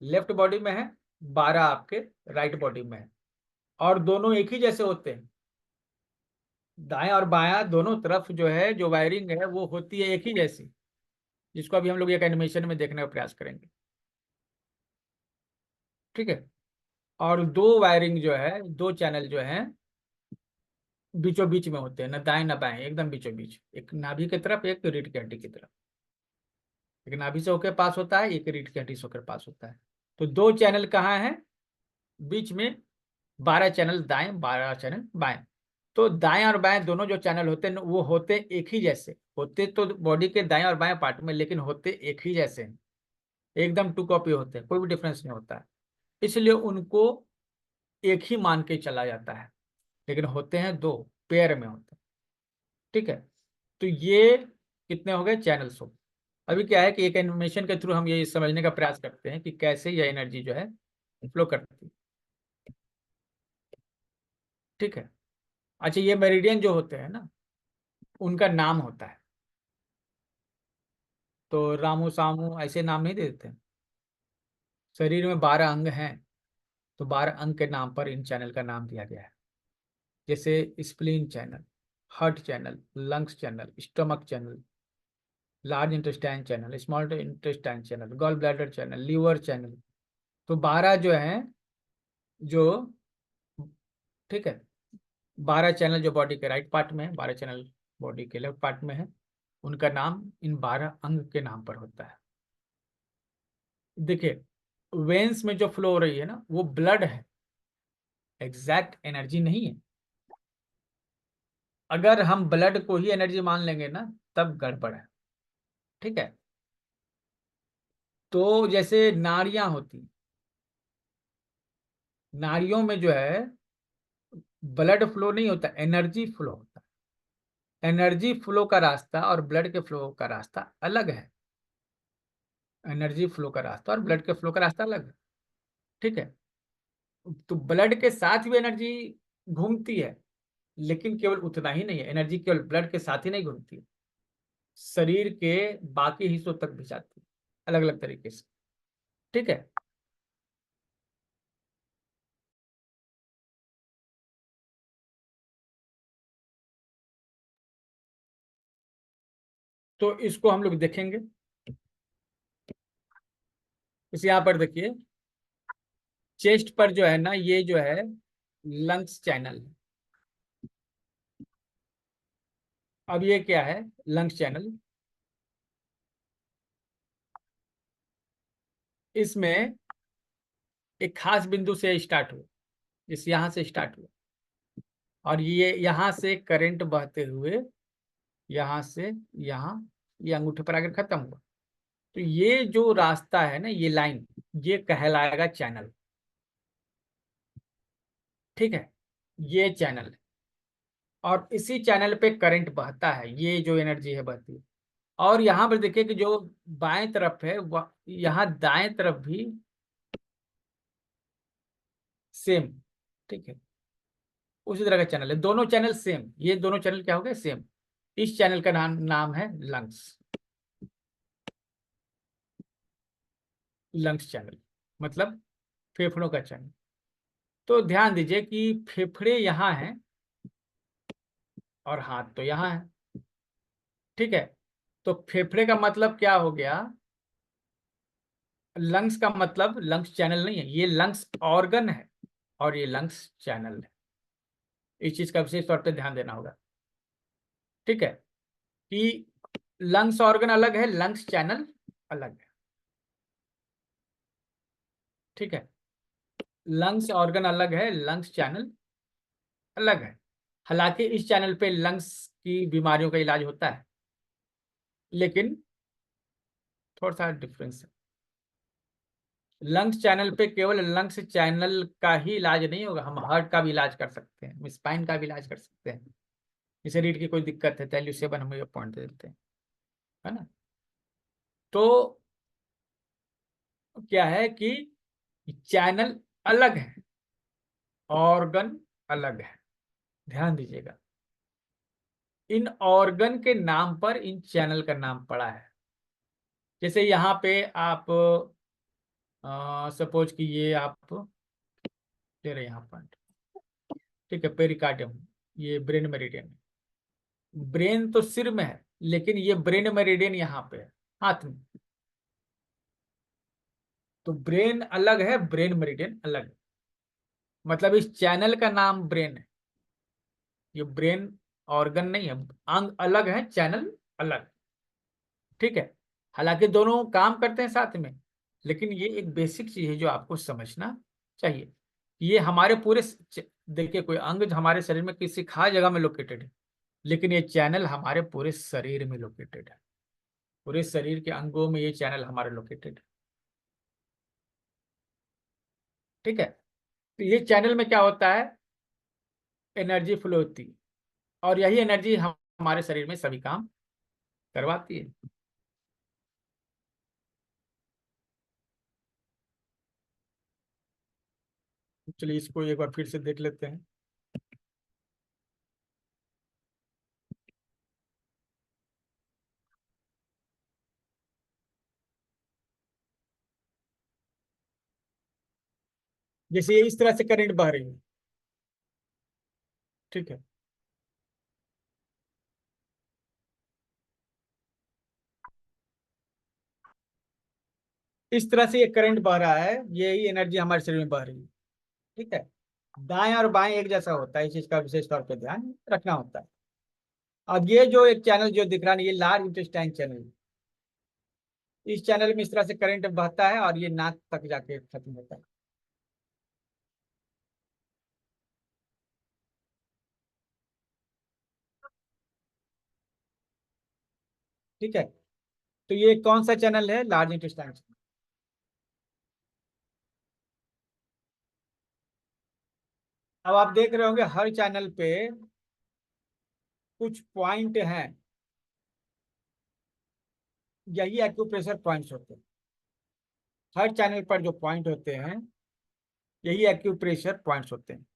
लेफ्ट बॉडी में है, 12 आपके राइट बॉडी में है, और दोनों एक ही जैसे होते हैं। दाएं और बायां दोनों तरफ जो है जो वायरिंग है वो होती है एक ही जैसी, जिसको अभी हम लोग एक एनिमेशन में देखने का प्रयास करेंगे। ठीक है, और दो वायरिंग जो है, दो चैनल जो है बीचों बीच में होते हैं, न दाएं न बाएं, एकदम बीचों बीच, एक नाभि की तरफ, एक रीढ़ की हड्डी की तरफ। एक नाभि से होकर पास होता है, एक रीढ़ की हड्डी से होकर पास होता है। तो दो चैनल कहाँ है? बीच में। 12 चैनल दाएं, 12 चैनल बाएं। तो दाएं और बाएं दोनों जो चैनल होते हैं वो होते एक ही जैसे होते, तो बॉडी के दाएं और बाएं पार्ट में, लेकिन होते एक ही जैसे हैं, एकदम 2 कॉपी होते हैं, कोई भी डिफरेंस नहीं होता है। इसलिए उनको एक ही मान के चला जाता है, लेकिन होते हैं दो, पेयर में होते हैं। ठीक है, तो ये कितने हो गए? चैनल्स हो। अभी क्या है कि एक एनिमेशन के थ्रू हम ये समझने का प्रयास करते हैं कि कैसे यह एनर्जी जो है फ्लो करती है। ठीक है, अच्छा, ये मेरिडियन जो होते हैं ना, उनका नाम होता है। तो रामू सामू ऐसे नाम नहीं दे देते हैं। शरीर में 12 अंग हैं, तो 12 अंग के नाम पर इन चैनल का नाम दिया गया है। जैसे spleen channel, heart channel, lungs channel, stomach channel, large intestine channel, small intestine channel, gall bladder channel, liver channel. तो 12 जो है जो, ठीक है, 12 चैनल जो बॉडी के राइट पार्ट में है, 12 चैनल बॉडी के लेफ्ट पार्ट में है, उनका नाम इन 12 अंग के नाम पर होता है। देखिए, वेन्स में जो फ्लो हो रही है ना, वो ब्लड है, एग्जैक्ट एनर्जी नहीं है। अगर हम ब्लड को ही एनर्जी मान लेंगे ना, तब गड़बड़ है। ठीक है, तो जैसे नाड़ियां होती, नाड़ियों में जो है ब्लड फ्लो नहीं होता, एनर्जी फ्लो होता है। एनर्जी फ्लो का रास्ता और ब्लड के फ्लो का रास्ता अलग है। एनर्जी फ्लो का रास्ता और ब्लड के फ्लो का रास्ता अलग है। ठीक है, तो ब्लड के साथ भी एनर्जी घूमती है, लेकिन केवल उतना ही नहीं है, एनर्जी केवल ब्लड के साथ ही नहीं घूमती है, शरीर के बाकी हिस्सों तक भी जाती है, अलग अलग तरीके से। ठीक है, तो इसको हम लोग देखेंगे। इस यहाँ पर देखिए, चेस्ट पर जो है ना, ये जो है लंग्स चैनल है। अब ये क्या है? Lungs channel. इसमें एक खास बिंदु से स्टार्ट हुआ, इस यहाँ से स्टार्ट हुआ, और ये यहाँ से करंट बहते हुए यहाँ से यहाँ, ये अंगूठे पर आकर खत्म हुआ। तो ये जो रास्ता है ना, ये लाइन, ये कहलाएगा चैनल। ठीक है, ये चैनल है, और इसी चैनल पे करंट बहता है, ये जो एनर्जी है बहती है। और यहाँ पर देखिए कि जो बाएं तरफ है, यहाँ दाएं तरफ भी सेम। ठीक है, उसी तरह का चैनल है, दोनों चैनल सेम। ये दोनों चैनल क्या हो गए? सेम। इस चैनल का नाम है लंग्स। लंग्स चैनल मतलब फेफड़ों का चैनल। तो ध्यान दीजिए कि फेफड़े यहाँ हैं और हाथ तो यहाँ है। ठीक है, तो फेफड़े का मतलब क्या हो गया? लंग्स का मतलब लंग्स चैनल नहीं है, ये लंग्स ऑर्गन है और ये लंग्स चैनल है। इस चीज का विशेष तौर पर ध्यान देना होगा। ठीक है, कि लंग्स ऑर्गन अलग है, लंग्स चैनल अलग है। ठीक है, लंग्स ऑर्गन अलग है, लंग्स चैनल अलग है। हालांकि इस चैनल पे लंग्स की बीमारियों का इलाज होता है, लेकिन थोड़ा सा डिफरेंस है। लंग्स चैनल पे केवल लंग्स चैनल का ही इलाज नहीं होगा, हम हार्ट का भी इलाज कर सकते हैं, स्पाइन का भी इलाज कर सकते हैं। जैसे रीढ़ की कोई दिक्कत है, LU7 हम ये पॉइंट दे देते हैं, है ना। तो क्या है कि चैनल अलग है, ऑर्गन अलग है, ध्यान दीजिएगा। इन ऑर्गन के नाम पर इन चैनल का नाम पड़ा है। जैसे यहाँ पे आप सपोज कि ये आप ले रहे हैं यहाँ पॉइंट, ठीक है, पेरिकार्डियम, ये ब्रेन मेरिडियन है। ब्रेन तो सिर में है, लेकिन ये ब्रेन मेरिडियन यहाँ पे है, हाथ में। तो ब्रेन अलग है, ब्रेन मेरिडियन अलग है, मतलब इस चैनल का नाम ब्रेन है। ये ब्रेन ऑर्गन नहीं है, अंग अलग है, चैनल अलग, ठीक है। हालांकि दोनों काम करते हैं साथ में, लेकिन ये एक बेसिक चीज है जो आपको समझना चाहिए। ये हमारे पूरे देखिए, कोई अंग हमारे शरीर में किसी खास जगह में लोकेटेड है, लेकिन ये चैनल हमारे पूरे शरीर में लोकेटेड है। पूरे शरीर के अंगों में ये चैनल हमारे लोकेटेड है, ठीक है। तो ये चैनल में क्या होता है, एनर्जी फ्लो होती है, और यही एनर्जी हमारे शरीर में सभी काम करवाती है। चलिए इसको एक बार फिर से देख लेते हैं। जैसे ये इस तरह से करंट बह रही है, ठीक है। इस तरह से ये करंट बह रहा है, यही एनर्जी हमारे शरीर में बह रही है, ठीक है। दाएं और बाएं एक जैसा होता है, इस चीज का विशेष तौर पे ध्यान रखना होता है। अब ये जो एक चैनल जो दिख रहा है, ये लार्ज इंटेस्टाइन चैनल, इस चैनल में इस तरह से करंट बहता है और ये नाक तक जाके खत्म होता है, ठीक है। तो ये कौन सा चैनल है, लार्ज इंटेस्टाइन चैनल। अब आप देख रहे होंगे हर चैनल पे कुछ पॉइंट हैं, यही एक्यूप्रेशर पॉइंट्स होते हैं। हर चैनल पर जो पॉइंट होते हैं, यही एक्यूप्रेशर पॉइंट्स होते हैं।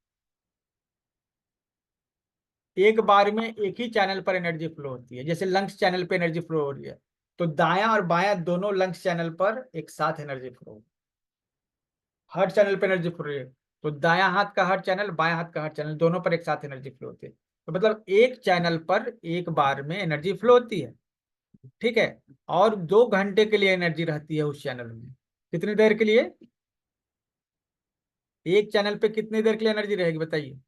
एक बार में एक ही चैनल पर एनर्जी फ्लो होती है। जैसे लंग्स चैनल पे एनर्जी फ्लो हो रही है, तो दायां और बायां दोनों लंग्स चैनल पर एक साथ एनर्जी फ्लो हो, हर चैनल पे एनर्जी फ्लो है। तो दायां हाथ का हर चैनल, बायां हाथ का हर चैनल, दोनों पर एक साथ एनर्जी फ्लो होती है। तो मतलब एक चैनल पर एक बार में एनर्जी फ्लो होती है, ठीक है। और 2 घंटे के लिए एनर्जी रहती है उस चैनल में। कितनी देर के लिए, एक चैनल पे कितनी देर के लिए एनर्जी रहेगी बताइए।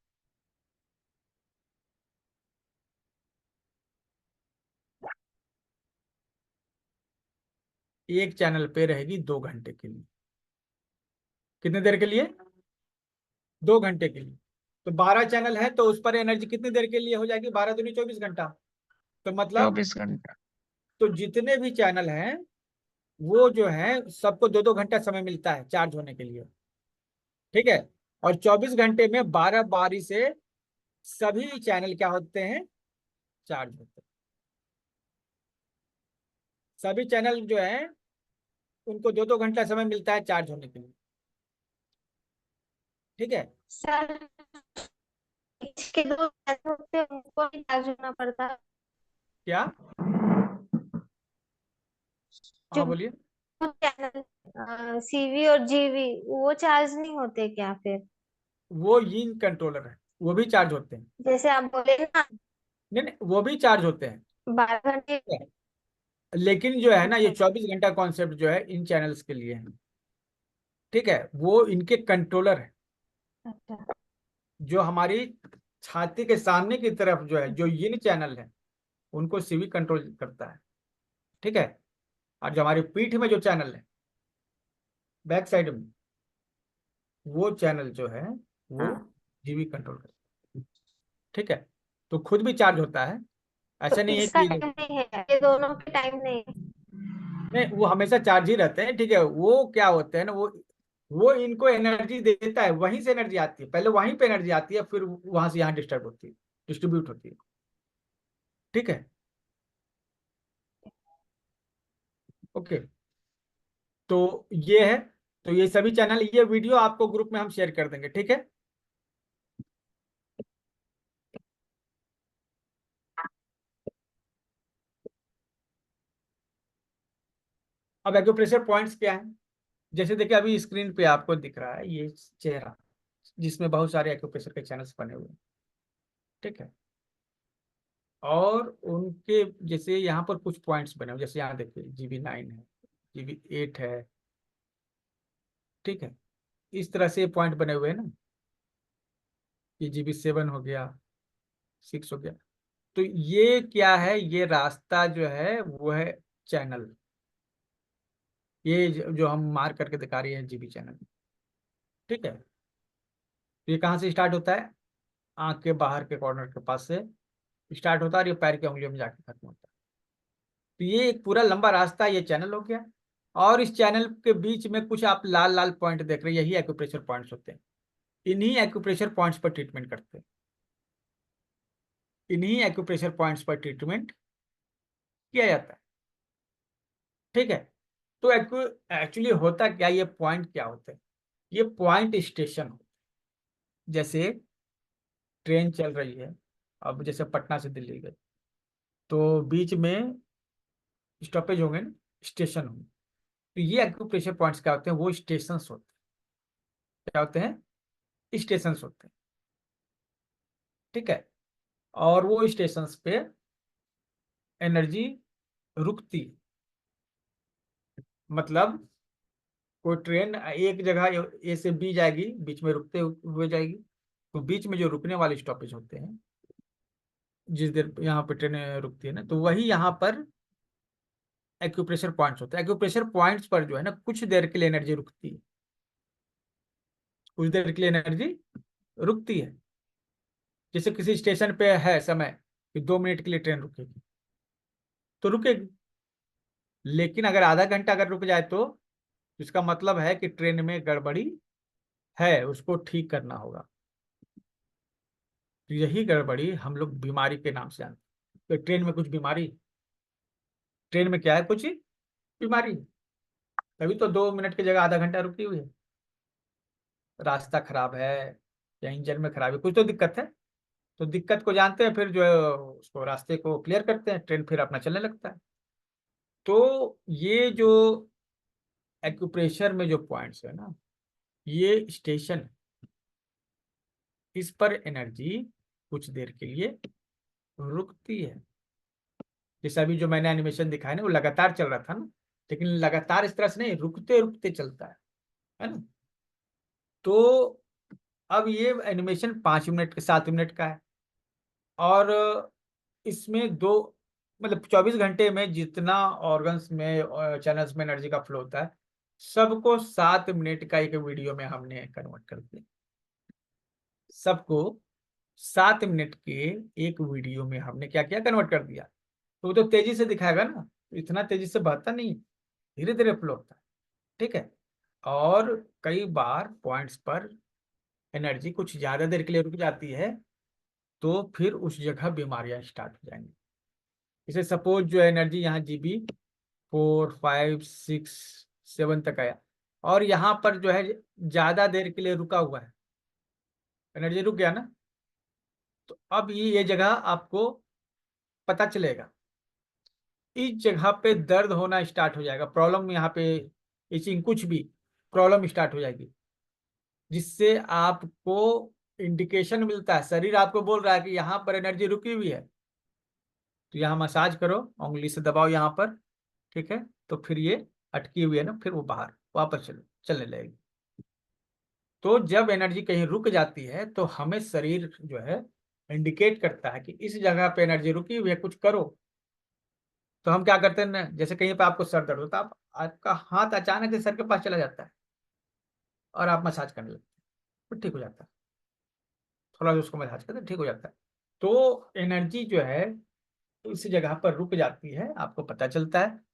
एक चैनल पे रहेगी 2 घंटे के लिए। कितनी देर के लिए, 2 घंटे के लिए। तो 12 चैनल है, तो उस पर एनर्जी कितनी देर के लिए हो जाएगी, 12 दूनी 24 घंटा। तो मतलब 24 घंटा। तो जितने भी चैनल हैं वो जो है सबको 2-2 घंटा समय मिलता है चार्ज होने के लिए, ठीक है। और 24 घंटे में 12 बारी से सभी चैनल क्या होते हैं, चार्ज होते हैं। सभी चैनल जो है उनको 2-2 घंटा समय मिलता है चार्ज होने के लिए, ठीक है। सर इसके दो चैनल होते हैं, उनको भी चार्ज होना पड़ता है। क्या, हाँ जो बोलिए। चैनल CV और GV वो चार्ज नहीं होते क्या फिर? वो यिन कंट्रोलर है, वो भी चार्ज होते हैं। जैसे आप बोले ना नहीं नहीं, वो भी चार्ज होते हैं, 12 घंटे। ठीक है? लेकिन जो है ना, ये 24 घंटा कॉन्सेप्ट जो है इन चैनल्स के लिए है, ठीक है। वो इनके कंट्रोलर है, अच्छा। जो हमारी छाती के सामने की तरफ जो है, जो यिन चैनल है, उनको CV कंट्रोल करता है, ठीक है। और जो हमारी पीठ में जो चैनल है, बैक साइड में, वो चैनल जो है वो हाँ। GV कंट्रोल करता है, ठीक है। तो खुद भी चार्ज होता है, तो ऐसा नहीं है इसका कि टाइम नहीं है, ये दोनों के टाइम नहीं है। नहीं, वो हमेशा चार्ज ही रहते हैं, ठीक है। वो क्या होते हैं ना, वो इनको एनर्जी देता है, वहीं से एनर्जी आती है, पहले वहीं पे एनर्जी आती है, फिर वहां से यहाँ डिस्टर्ब होती है, डिस्ट्रीब्यूट होती है, ठीक है। ओके, तो ये है। तो ये सभी चैनल, ये वीडियो आपको ग्रुप में हम शेयर कर देंगे, ठीक है। अब एक्यूप्रेशर पॉइंट्स क्या है, जैसे देखिए अभी स्क्रीन पे आपको दिख रहा है ये चेहरा, जिसमें बहुत सारे एक्यूप्रेशर के चैनल्स बने हुए हैं, ठीक है। और उनके जैसे यहाँ पर कुछ पॉइंट्स बने हुए, जैसे यहाँ देखिए GB9 है, GB8 है, ठीक है। इस तरह से पॉइंट बने हुए हैं ना, ये GB7 हो गया, 6 हो गया। तो ये क्या है, ये रास्ता जो है वो है चैनल, ये जो हम मार्क करके दिखा रहे हैं GB चैनल, ठीक है। तो ये कहाँ से स्टार्ट होता है, आंख के बाहर के कॉर्नर के पास से स्टार्ट होता है और ये पैर की उंगलियों में जाके खत्म होता है। तो ये एक पूरा लंबा रास्ता, ये चैनल हो गया। और इस चैनल के बीच में कुछ आप लाल लाल पॉइंट देख रहे हैं, यही एक्यूप्रेशर पॉइंट्स होते हैं। इन्हीं एक्यूप्रेशर पॉइंट्स पर ट्रीटमेंट करते हैं, इन्हीं एक्यूप्रेशर पॉइंट्स पर ट्रीटमेंट किया जाता है, ठीक है। तो एक्चुअली होता क्या, ये पॉइंट क्या होते हैं, ये पॉइंट स्टेशन होते हैं। जैसे ट्रेन चल रही है, अब जैसे पटना से दिल्ली गई, तो बीच में स्टॉपेज होंगे ना, स्टेशन होंगे। तो ये एक्यूप्रेशर पॉइंट्स क्या होते हैं, वो स्टेशन होते हैं। क्या होते हैं, स्टेशन होते हैं, ठीक है। और वो स्टेशन पे एनर्जी रुकती है, मतलब कोई ट्रेन एक जगह ए से बी जाएगी, बीच में रुकते हुए जाएगी, तो बीच में जो रुकने वाले स्टॉपेज होते हैं, जिस देर यहाँ पे ट्रेन रुकती है ना, तो वही यहाँ पर एक्यूप्रेशर पॉइंट्स होते हैं। एक्यूप्रेशर पॉइंट्स पर जो है ना, कुछ देर के लिए एनर्जी रुकती है, कुछ देर के लिए एनर्जी रुकती है। जैसे किसी स्टेशन पे है समय कि 2 मिनट के लिए ट्रेन रुकेगी, तो रुकेगी। लेकिन अगर आधा घंटा अगर रुक जाए, तो इसका मतलब है कि ट्रेन में गड़बड़ी है, उसको ठीक करना होगा। तो यही गड़बड़ी हम लोग बीमारी के नाम से जानते हैं। तो ट्रेन में कुछ बीमारी, ट्रेन में क्या है, कुछ बीमारी, तभी तो 2 मिनट की जगह आधा घंटा रुकी हुई है। रास्ता खराब है या इंजन में खराब है, कुछ तो दिक्कत है। तो दिक्कत को जानते हैं, फिर जो है उसको रास्ते को क्लियर करते हैं, ट्रेन फिर अपना चलने लगता है। तो ये जो एक्यूप्रेशर में जो पॉइंट्स है ना, ये स्टेशन है। इस पर एनर्जी कुछ देर के लिए रुकती है। जैसे अभी जो मैंने एनिमेशन दिखाया ना, वो लगातार चल रहा था ना, लेकिन लगातार इस तरह से नहीं, रुकते रुकते चलता है ना। तो अब ये एनिमेशन 5 मिनट के 7 मिनट का है, और इसमें दो, मतलब 24 घंटे में जितना ऑर्गन्स में चैनल्स में एनर्जी का फ्लो होता है, सबको 7 मिनट का एक वीडियो में हमने कन्वर्ट कर दिया। सबको 7 मिनट के एक वीडियो में हमने क्या किया, कन्वर्ट कर दिया। तो वो तो तेजी से दिखाएगा ना, तो इतना तेजी से बहता नहीं, धीरे धीरे फ्लो होता है, ठीक है। और कई बार पॉइंट्स पर एनर्जी कुछ ज्यादा देर के लिए रुक जाती है, तो फिर उस जगह बीमारियां स्टार्ट हो जाएंगी। जैसे सपोज जो एनर्जी यहाँ GB4, 5, 6, 7 तक आया, और यहाँ पर जो है ज्यादा देर के लिए रुका हुआ है, एनर्जी रुक गया ना, तो अब ये जगह आपको पता चलेगा, इस जगह पे दर्द होना स्टार्ट हो जाएगा, प्रॉब्लम यहाँ पे इचिंग, कुछ भी प्रॉब्लम स्टार्ट हो जाएगी, जिससे आपको इंडिकेशन मिलता है, शरीर आपको बोल रहा है कि यहाँ पर एनर्जी रुकी हुई है। तो यहाँ मसाज करो, उंगली से दबाओ यहाँ पर, ठीक है। तो फिर ये अटकी हुई है ना, फिर वो बाहर वापस चलने लगेगी। तो जब एनर्जी कहीं रुक जाती है, तो हमें शरीर जो है इंडिकेट करता है कि इस जगह पे एनर्जी रुकी हुई है, कुछ करो। तो हम क्या करते हैं ना, जैसे कहीं पे आपको सर दर्द होता है, आपका हाथ अचानक से सर के पास चला जाता है और आप मसाज करने लगते हैं, तो ठीक हो जाता है। थोड़ा सा उसको मसाज करते हैं, ठीक हो जाता है। तो एनर्जी जो है तो इसी जगह पर रुक जाती है, आपको पता चलता है।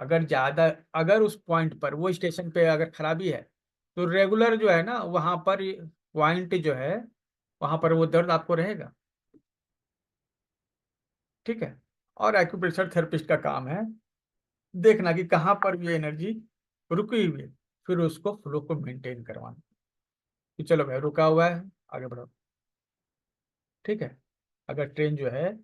अगर ज्यादा, अगर उस पॉइंट पर, वो स्टेशन पे अगर खराबी है, तो रेगुलर जो है ना वहां पर पॉइंट जो है, वहां पर वो दर्द आपको रहेगा। ठीक है। और एक्यूप्रेशर थेरेपिस्ट का काम है देखना कि कहाँ पर ये एनर्जी रुकी हुई है, फिर उसको फ्लो को मेंटेन करवाना कि चलो भाई रुका हुआ है, आगे बढ़ो। ठीक है। अगर ट्रेन जो है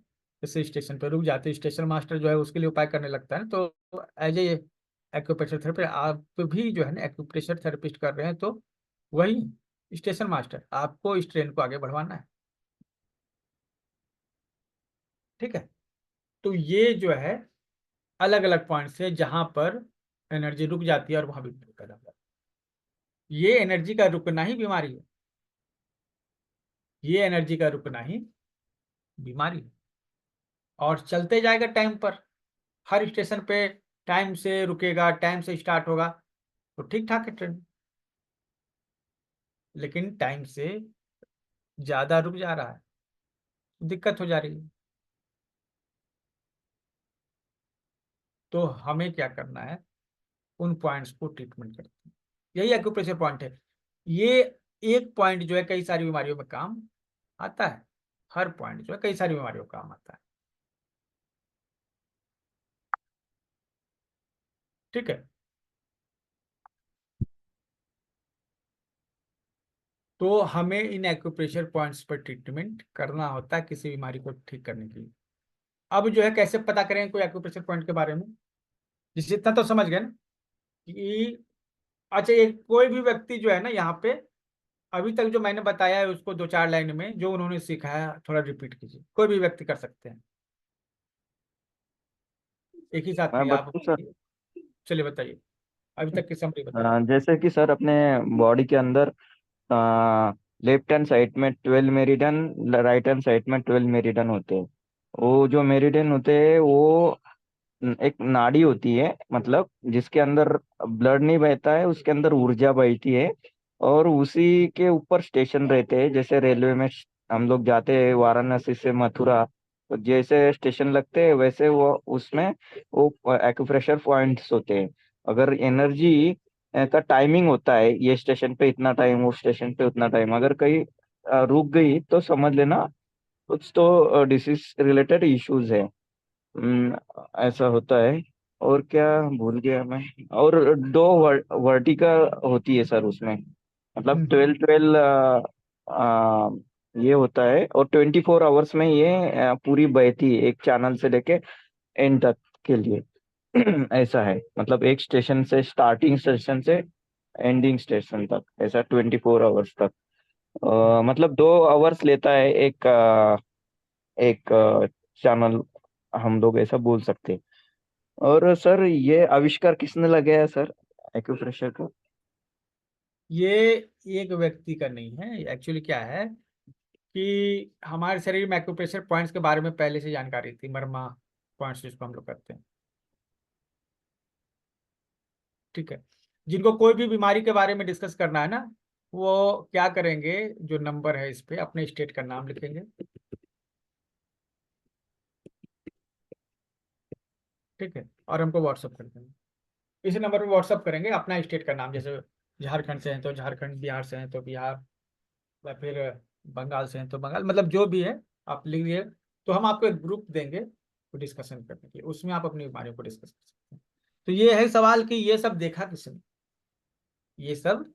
जैसे स्टेशन पर रुक जाती है, स्टेशन मास्टर जो है उसके लिए उपाय करने लगता है ना, तो एज ए एक्यूप्रेशर थेरेपिस्ट आप भी जो है ना एक्यूप्रेशर थेरेपिस्ट कर रहे हैं, तो वही स्टेशन मास्टर आपको इस ट्रेन को आगे बढ़वाना है। ठीक है। तो ये जो है अलग अलग पॉइंट्स है जहां पर एनर्जी रुक जाती है और वहां भी रुका जाता है। ये एनर्जी का रुकना ही बीमारी है, ये एनर्जी का रुकना ही बीमारी है। और चलते जाएगा टाइम पर, हर स्टेशन पे टाइम से रुकेगा, टाइम से स्टार्ट होगा, तो ठीक ठाक है ट्रेन। लेकिन टाइम से ज्यादा रुक जा रहा है, दिक्कत हो जा रही है। तो हमें क्या करना है, उन पॉइंट्स को ट्रीटमेंट करते हैं, यही एक्यूप्रेशर पॉइंट है। ये एक पॉइंट जो है कई सारी बीमारियों में काम आता है, हर पॉइंट जो है कई सारी बीमारियों में काम आता है। ठीक है। तो हमें इन एक्यूप्रेशर पॉइंट्स पर ट्रीटमेंट करना होता है किसी बीमारी को ठीक करने के लिए। अब जो है कैसे पता करें कोई एक्यूप्रेशर पॉइंट के बारे में, जिस इतना तो समझ गए ना कि अच्छा, एक कोई भी व्यक्ति जो है ना यहाँ पे, अभी तक जो मैंने बताया है उसको दो चार लाइन में जो उन्होंने सिखाया थोड़ा रिपीट कीजिए, कोई भी व्यक्ति कर सकते हैं एक ही साथ मैं में आप। बताऊँ सर? चलिए बताइए, अभी तक की समरी बताइए। जैसे कि सर अपने बॉडी के अंदर लेफ्ट हैंड साइड में 12 मेरिडियन, राइट हैंड साइड में 12 मेरिडियन होते हैं। वो जो मेरिडियन होते हैं वो एक नाड़ी होती है, मतलब जिसके अंदर ब्लड नहीं बहता है, उसके अंदर ऊर्जा बहती है। और उसी के ऊपर स्टेशन रहते हैं, जैसे रेलवे में हम लोग जाते हैं वाराणसी से मथुरा, तो जैसे स्टेशन लगते हैं वैसे वो उसमें वो एक्यूप्रेशर पॉइंट्स होते हैं। अगर एनर्जी का टाइमिंग होता है, ये स्टेशन पे इतना टाइम, वो स्टेशन पे उतना टाइम, अगर कहीं रुक गई तो समझ लेना कुछ तो डिसीज रिलेटेड इश्यूज है। ऐसा होता है। और क्या भूल गया मैं। और दो वर्टिका होती है सर उसमें, मतलब हम्म। 12 12 ये होता है। और 24 आवर्स में ये पूरी बहती है, एक चैनल से लेके एंड तक के लिए। ऐसा है, मतलब एक स्टेशन से, स्टार्टिंग स्टेशन से एंडिंग स्टेशन तक, ऐसा 24 आवर्स तक। मतलब 2 आवर्स लेता है एक चैनल, हम लोग ऐसा बोल सकते हैं। और सर ये आविष्कार किसने लगाया सर, एक्यूप्रेशर का? ये एक व्यक्ति का नहीं है, एक्चुअली क्या है कि हमारे शरीर में एक्यूप्रेशर पॉइंट्स के बारे में पहले से जानकारी थी, मर्मा पॉइंट्स जिसको हम लोग करते हैं। ठीक है। जिनको कोई भी बीमारी के बारे में डिस्कस करना है ना, वो क्या करेंगे, जो नंबर है इस पे अपने स्टेट का नाम लिखेंगे। ठीक है। और हमको व्हाट्सअप कर देंगे, इसी नंबर पे व्हाट्सअप करेंगे अपना स्टेट का नाम, जैसे झारखंड से हैं तो झारखंड, बिहार से हैं तो बिहार, या फिर बंगाल से हैं तो बंगाल, मतलब जो भी है आप लिख दिए। तो हम आपको एक ग्रुप देंगे डिस्कशन करने के लिए, उसमें आप अपनी बीमारियों को डिस्कस कर सकते हैं। तो ये है सवाल कि ये सब देखा किसने, ये सब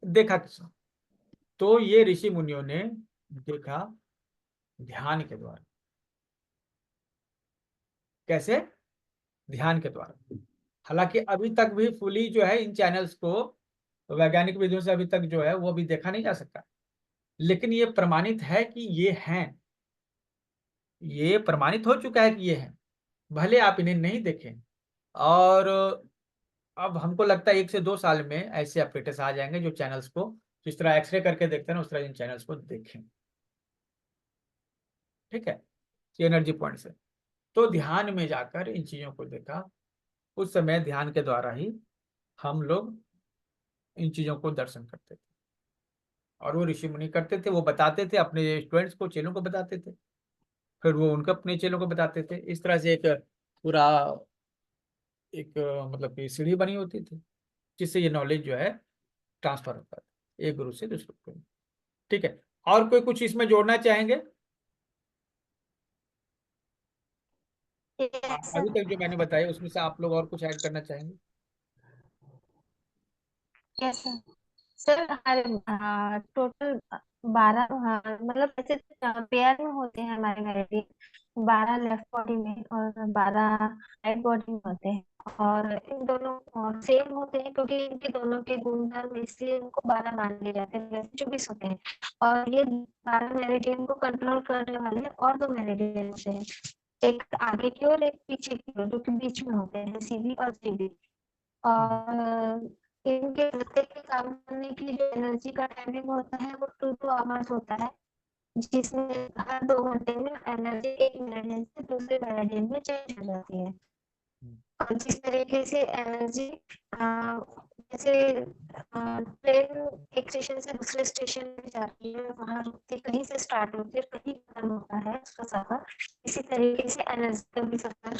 देखा किसने। तो ये ऋषि मुनियों ने देखा ध्यान के द्वारा। कैसे? ध्यान के द्वारा। हालांकि अभी तक भी फुली जो है इन चैनल्स को वैज्ञानिक विधियों से अभी तक जो है वो अभी देखा नहीं जा सकता, लेकिन ये प्रमाणित है कि ये हैं, ये प्रमाणित हो चुका है कि ये हैं, भले आप इन्हें नहीं देखें। और अब हमको लगता है 1 से 2 साल में ऐसे अपडेट्स आ जाएंगे जो चैनल्स को जिस तरह एक्सरे करके देखते हैं ना, उस तरह इन चैनल्स को देखें। ठीक है। एनर्जी पॉइंट से तो ध्यान में जाकर इन चीजों को देखा, उस समय ध्यान के द्वारा ही हम लोग इन चीजों को दर्शन करते थे। और वो ऋषि मुनि करते थे, वो बताते थे अपने स्टूडेंट्स को, चेलों को बताते थे। फिर वो उनका अपने चेलों को बताते थे। इस तरह से एक पूरा एक मतलब कि सीढ़ी बनी होती थी, जिससे ये नॉलेज जो है ट्रांसफर होता था एक गुरु से दूसरे गुरु। ठीक है, और कोई कुछ इसमें जोड़ना चाहेंगे? यस अभी सर। तक जो मैंने बताया उसमें से आप लोग और कुछ ऐड करना चाहेंगे? Yes sir. सर हमारे टोटल 12 मतलब ऐसे पेयर में होते हैं हमारे मेरिडियन, 12 लेफ्ट बॉडी में और 12 राइट बॉडी में होते हैं। और इन दोनों सेम होते हैं क्योंकि इनके दोनों के गुणधर्म, इसलिए इनको 12 मान लिए जाते हैं, वैसे 24 होते हैं। और ये 12 मेरिडियन को कंट्रोल करने वाले और 2 मेरिडियन होते हैं, एक आगे की ओर एक पीछे की ओर, जो कि बीच में होते हैं, सीधी और सीधी। और इनके प्रत्येक के काम करने की जो एनर्जी का टाइमिंग होता है वो 2 2 आवर्स होता है, जिसमें हर 2 घंटे में एनर्जी एक मेरिडियन से दूसरे मेरिडियन में चेंज हो जाती है। और जिस तरीके से एनर्जी जैसे ट्रेन एक स्टेशन से दूसरे स्टेशन में जाती है, वहां रुकती, कहीं से स्टार्ट होती है कहीं खत्म होता है उसका सफर, इसी तरीके से एनर्जी का भी सफर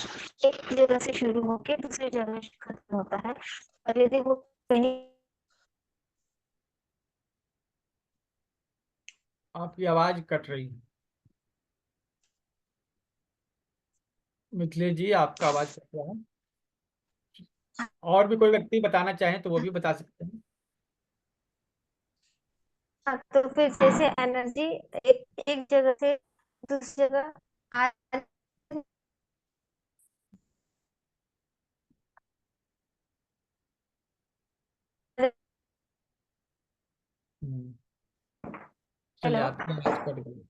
एक जगह से शुरू होकर दूसरी जगह खत्म होता है। और यदि वो कहीं आपकी आवाज कट रही है मिथिलेश जी, आपका आवाज कट रहा है। और भी कोई व्यक्ति बताना चाहें तो वो भी बता सकते हैं। तो फिर जैसे एनर्जी एक जगह से दूसरी जगह आ हम्म, चलिए, हेलो, आपकी आवाज कट गई।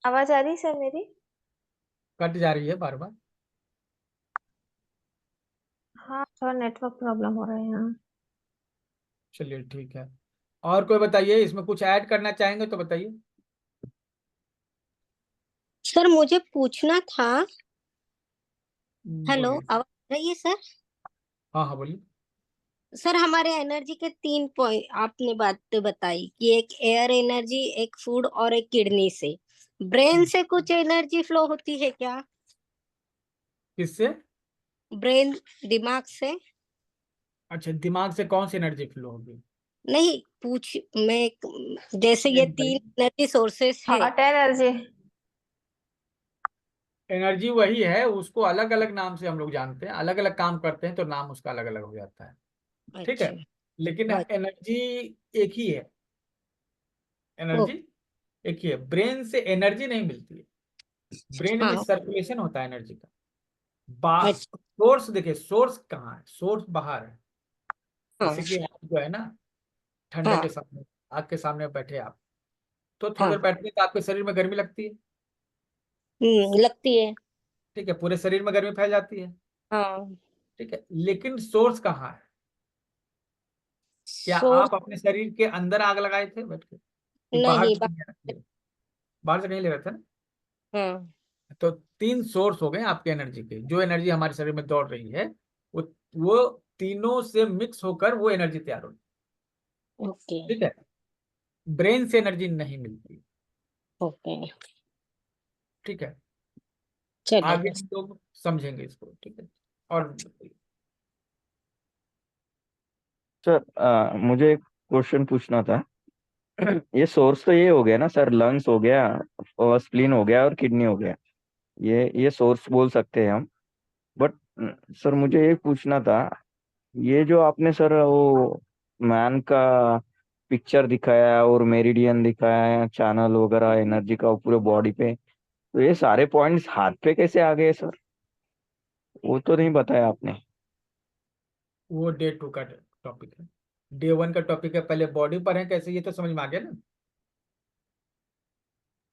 आवाज आ रही सर मेरी? कट जा रही है बार बार। हाँ, थोड़ा नेटवर्क प्रॉब्लम हो रहा है यहाँ। चलिए ठीक है, और कोई बताइए, इसमें कुछ ऐड करना चाहेंगे तो बताइए। सर मुझे पूछना था। हेलो, बोलिए। आवाज आ रही है सर? हाँ हाँ, बोलिए। सर हमारे एनर्जी के 3 पॉइंट आपने बात बताई कि एक एयर एनर्जी, एक फूड और एक किडनी से। ब्रेन से कुछ एनर्जी फ्लो होती है क्या? किससे? ब्रेन, दिमाग से? अच्छा, दिमाग से कौन सी एनर्जी फ्लो होगी? नहीं, मैं जैसे ये 3 बताइए। एनर्जी सोर्सेस है। Hot energy. एनर्जी वही है, उसको अलग अलग नाम से हम लोग जानते हैं, अलग अलग काम करते हैं तो नाम उसका अलग अलग हो जाता है। ठीक है, अच्छा। लेकिन अच्छा। एनर्जी एक ही है। ओ, एनर्जी एक ही है, ब्रेन से एनर्जी नहीं मिलती है। ब्रेन में हाँ। सर्कुलेशन होता है एनर्जी का। बा अच्छा। सोर्स देखिए, सोर्स कहाँ है? सोर्स बाहर है। हाँ। जैसे कि आप जो है ना, ठंडक हाँ। के सामने, आग के सामने बैठे आप, तो थोड़ी हाँ। देर बैठने तो आपके शरीर में गर्मी लगती है। लगती है। ठीक है, पूरे शरीर में गर्मी फैल जाती है। हाँ। ठीक है, लेकिन सोर्स कहाँ है? क्या सोर्स। आप अपने शरीर के अंदर आग लगाए थे बैठ के, कि बाहर नहीं से ले रहे थे? बाहर से नहीं ले रहे थे ना। हाँ। तो 3 सोर्स हो गए आपके एनर्जी के, जो एनर्जी हमारे शरीर में दौड़ रही है, वो तीनों से मिक्स होकर वो एनर्जी तैयार होती ओके। है। ठीक है, ब्रेन से एनर्जी नहीं मिलती। ओके। ठीक है, आगे चलेगा। हम लोग समझेंगे इसको। ठीक है, और बताइए। सर मुझे एक क्वेश्चन पूछना था। ये सोर्स तो ये हो गया ना सर, लंग्स हो गया और स्प्लीन हो गया और किडनी हो गया, ये सोर्स बोल सकते हैं हम। बट सर मुझे ये पूछना था, ये जो आपने सर वो मैन का पिक्चर दिखाया और मेरिडियन दिखाया है, चैनल वगैरह एनर्जी का पूरे बॉडी पे, तो ये सारे पॉइंट्स हाथ पे कैसे आ गए सर? वो तो नहीं बताया आपने। वो डे 2 का टॉपिक है। डे 1 का टॉपिक है, पहले बॉडी पर है कैसे, ये तो समझ में आ गया ना।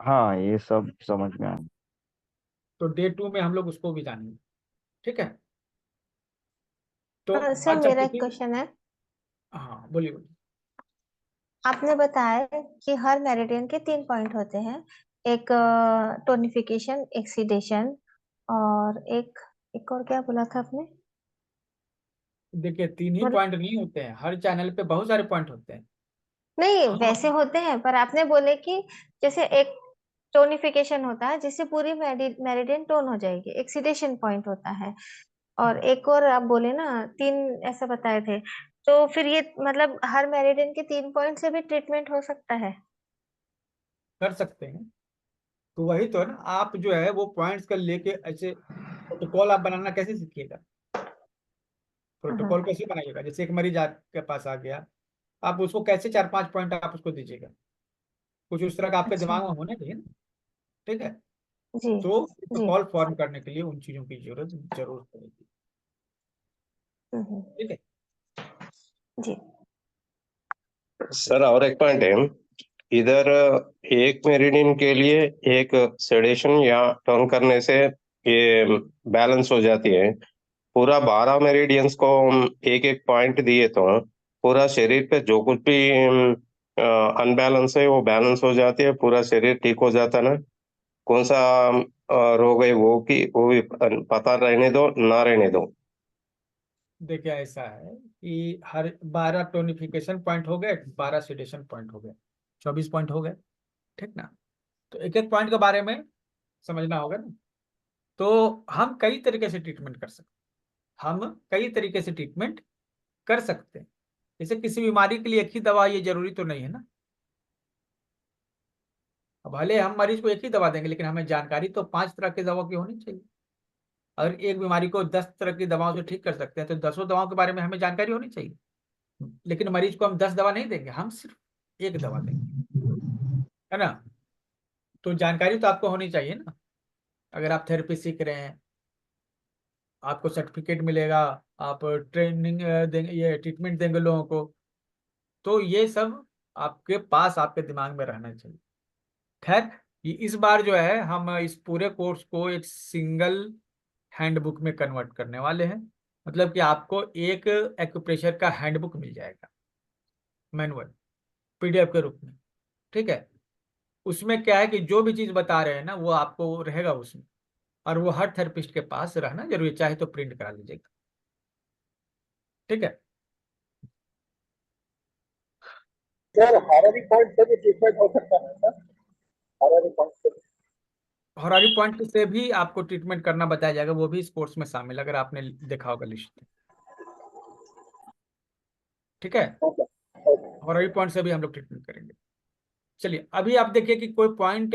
हाँ ये सब समझ में आया। तो डे 2 में हम लोग उसको भी जानेंगे। ठीक है, तो सर अच्छा मेरा एक पूछिए। क्वेश्चन है। हाँ, बोलिए बोलिए। आपने बताया कि हर मेरिडियन के 3 पॉइंट होते हैं, एक टोनिफिकेशन, एक सीडेशन, और एक और क्या बोला था आपने? देखिए, 3 ही मतलब पॉइंट नहीं होते हैं, हर चैनल पे बहुत सारे पॉइंट होते हैं। नहीं, हम वैसे होते हैं, पर आपने बोले कि जैसे एक टोनिफिकेशन होता है जिससे पूरी मेरिडियन टोन हो जाएगी, एक सिडेशन पॉइंट होता है। और एक और आप बोले ना, 3 ऐसा बताए थे, तो फिर ये मतलब हर मेरिडियन के 3 पॉइंट से भी ट्रीटमेंट हो सकता है? कर सकते हैं। तो वही तो है ना, आप जो है वो पॉइंट्स का लेके ऐसे प्रोटोकॉल आप बनाना कैसे सीखिएगा? प्रोटोकॉल हाँ। कैसे बनाइएगा? जैसे एक मरीज आपके पास आ गया, आप उसको कैसे 4-5 पॉइंट आप उसको दीजिएगा? कुछ उस तरह का आपके अच्छा। दिमाग में होना चाहिए ना। ठीक है। जी। तो जी। प्रोटोकॉल फॉर्म करने के लिए उन चीजों की जरूर पड़ेगी। हम्म। ठीक है। जी। सर और एक पॉइंट है, इधर एक मेरिडियन के लिए एक सेडेशन या टर्न करने से ये बैलेंस हो जाती है। पूरा 12 मेरिडियंस को एक एक पॉइंट दिए तो पूरा शरीर पे जो कुछ भी अनबैलेंस है वो बैलेंस हो जाती है, पूरा शरीर ठीक हो जाता है ना। कौन सा रोग है वो भी पता रहने दो ना रहने दो। देखिए ऐसा है कि हर 12 टोनिफिकेशन पॉइंट हो गए, 12 सिडेशन पॉइंट हो गए, 24 पॉइंट हो गए। ठीक ना। तो एक एक पॉइंट के बारे में समझना होगा ना। तो हम कई तरीके से ट्रीटमेंट कर सकते हम कई तरीके से ट्रीटमेंट कर सकते हैं। जैसे किसी बीमारी के लिए एक ही दवा ये जरूरी तो नहीं है ना। अब भले हम मरीज को एक ही दवा देंगे, लेकिन हमें जानकारी तो 5 तरह की दवा की होनी चाहिए। अगर एक बीमारी को 10 तरह की दवाओं से ठीक कर सकते हैं, तो 10 दवाओं के बारे में हमें जानकारी होनी चाहिए। लेकिन मरीज को हम 10 दवा नहीं देंगे, हम सिर्फ एक दवा देंगे, है ना। तो जानकारी तो आपको होनी चाहिए ना। अगर आप थेरेपी सीख रहे हैं, आपको सर्टिफिकेट मिलेगा, आप ट्रेनिंग देंगे, ये ट्रीटमेंट देंगे लोगों को, तो ये सब आपके पास आपके दिमाग में रहना चाहिए। खैर, इस बार जो है हम इस पूरे कोर्स को एक सिंगल हैंडबुक में कन्वर्ट करने वाले हैं। मतलब कि आपको एक एक्यूप्रेशर का हैंडबुक मिल जाएगा, मैनुअल, पीडीएफ के रूप में। ठीक है। उसमें क्या है कि जो भी चीज बता रहे हैं ना वो आपको रहेगा उसमें, और वो हर थेरेपिस्ट के पास रहना जरूरी है, चाहे तो प्रिंट करा लीजिएगा। ठीक है। सर हॉररी पॉइंट से भी ट्रीटमेंट हो सकता है सर? हॉररी पॉइंट से हरारी पॉइंट से भी आपको ट्रीटमेंट करना बताया जाएगा, वो भी इस कोर्स में शामिल है, अगर आपने देखा होगा लिस्ट। ठीक है। हरारी पॉइंट से भी हम लोग ट्रीटमेंट करेंगे। चलिए, अभी आप देखिए कि कोई पॉइंट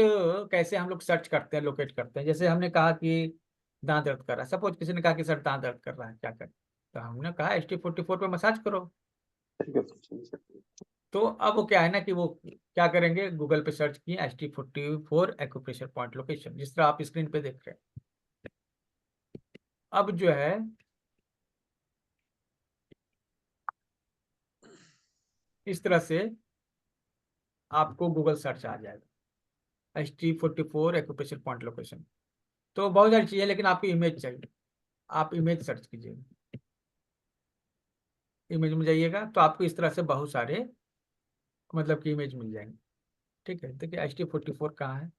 कैसे हम लोग सर्च करते हैं, लोकेट करते हैं। जैसे हमने कहा कि दांत दर्द कर रहा है, सपोज किसी ने कहा कि सर दांत दर्द कर रहा है, क्या करें? तो हमने कहा ST44 पे मसाज करो। तो अब वो क्या है ना कि वो क्या करेंगे, गूगल पे सर्च किए ST44 एक्यूप्रेशर पॉइंट लोकेशन, जिस तरह आप स्क्रीन पे देख रहे हैं। अब जो है इस तरह से आपको गूगल सर्च आ जाएगा, ST44 एक्यूप्रेशर पॉइंट लोकेशन। तो बहुत सारी चीजें, लेकिन आपको इमेज चाहिए, आप इमेज सर्च कीजिएगा। इमेज में जाइएगा तो आपको इस तरह से बहुत सारे मतलब कि इमेज मिल जाएंगे। ठीक है। देखिए ST44 कहाँ है,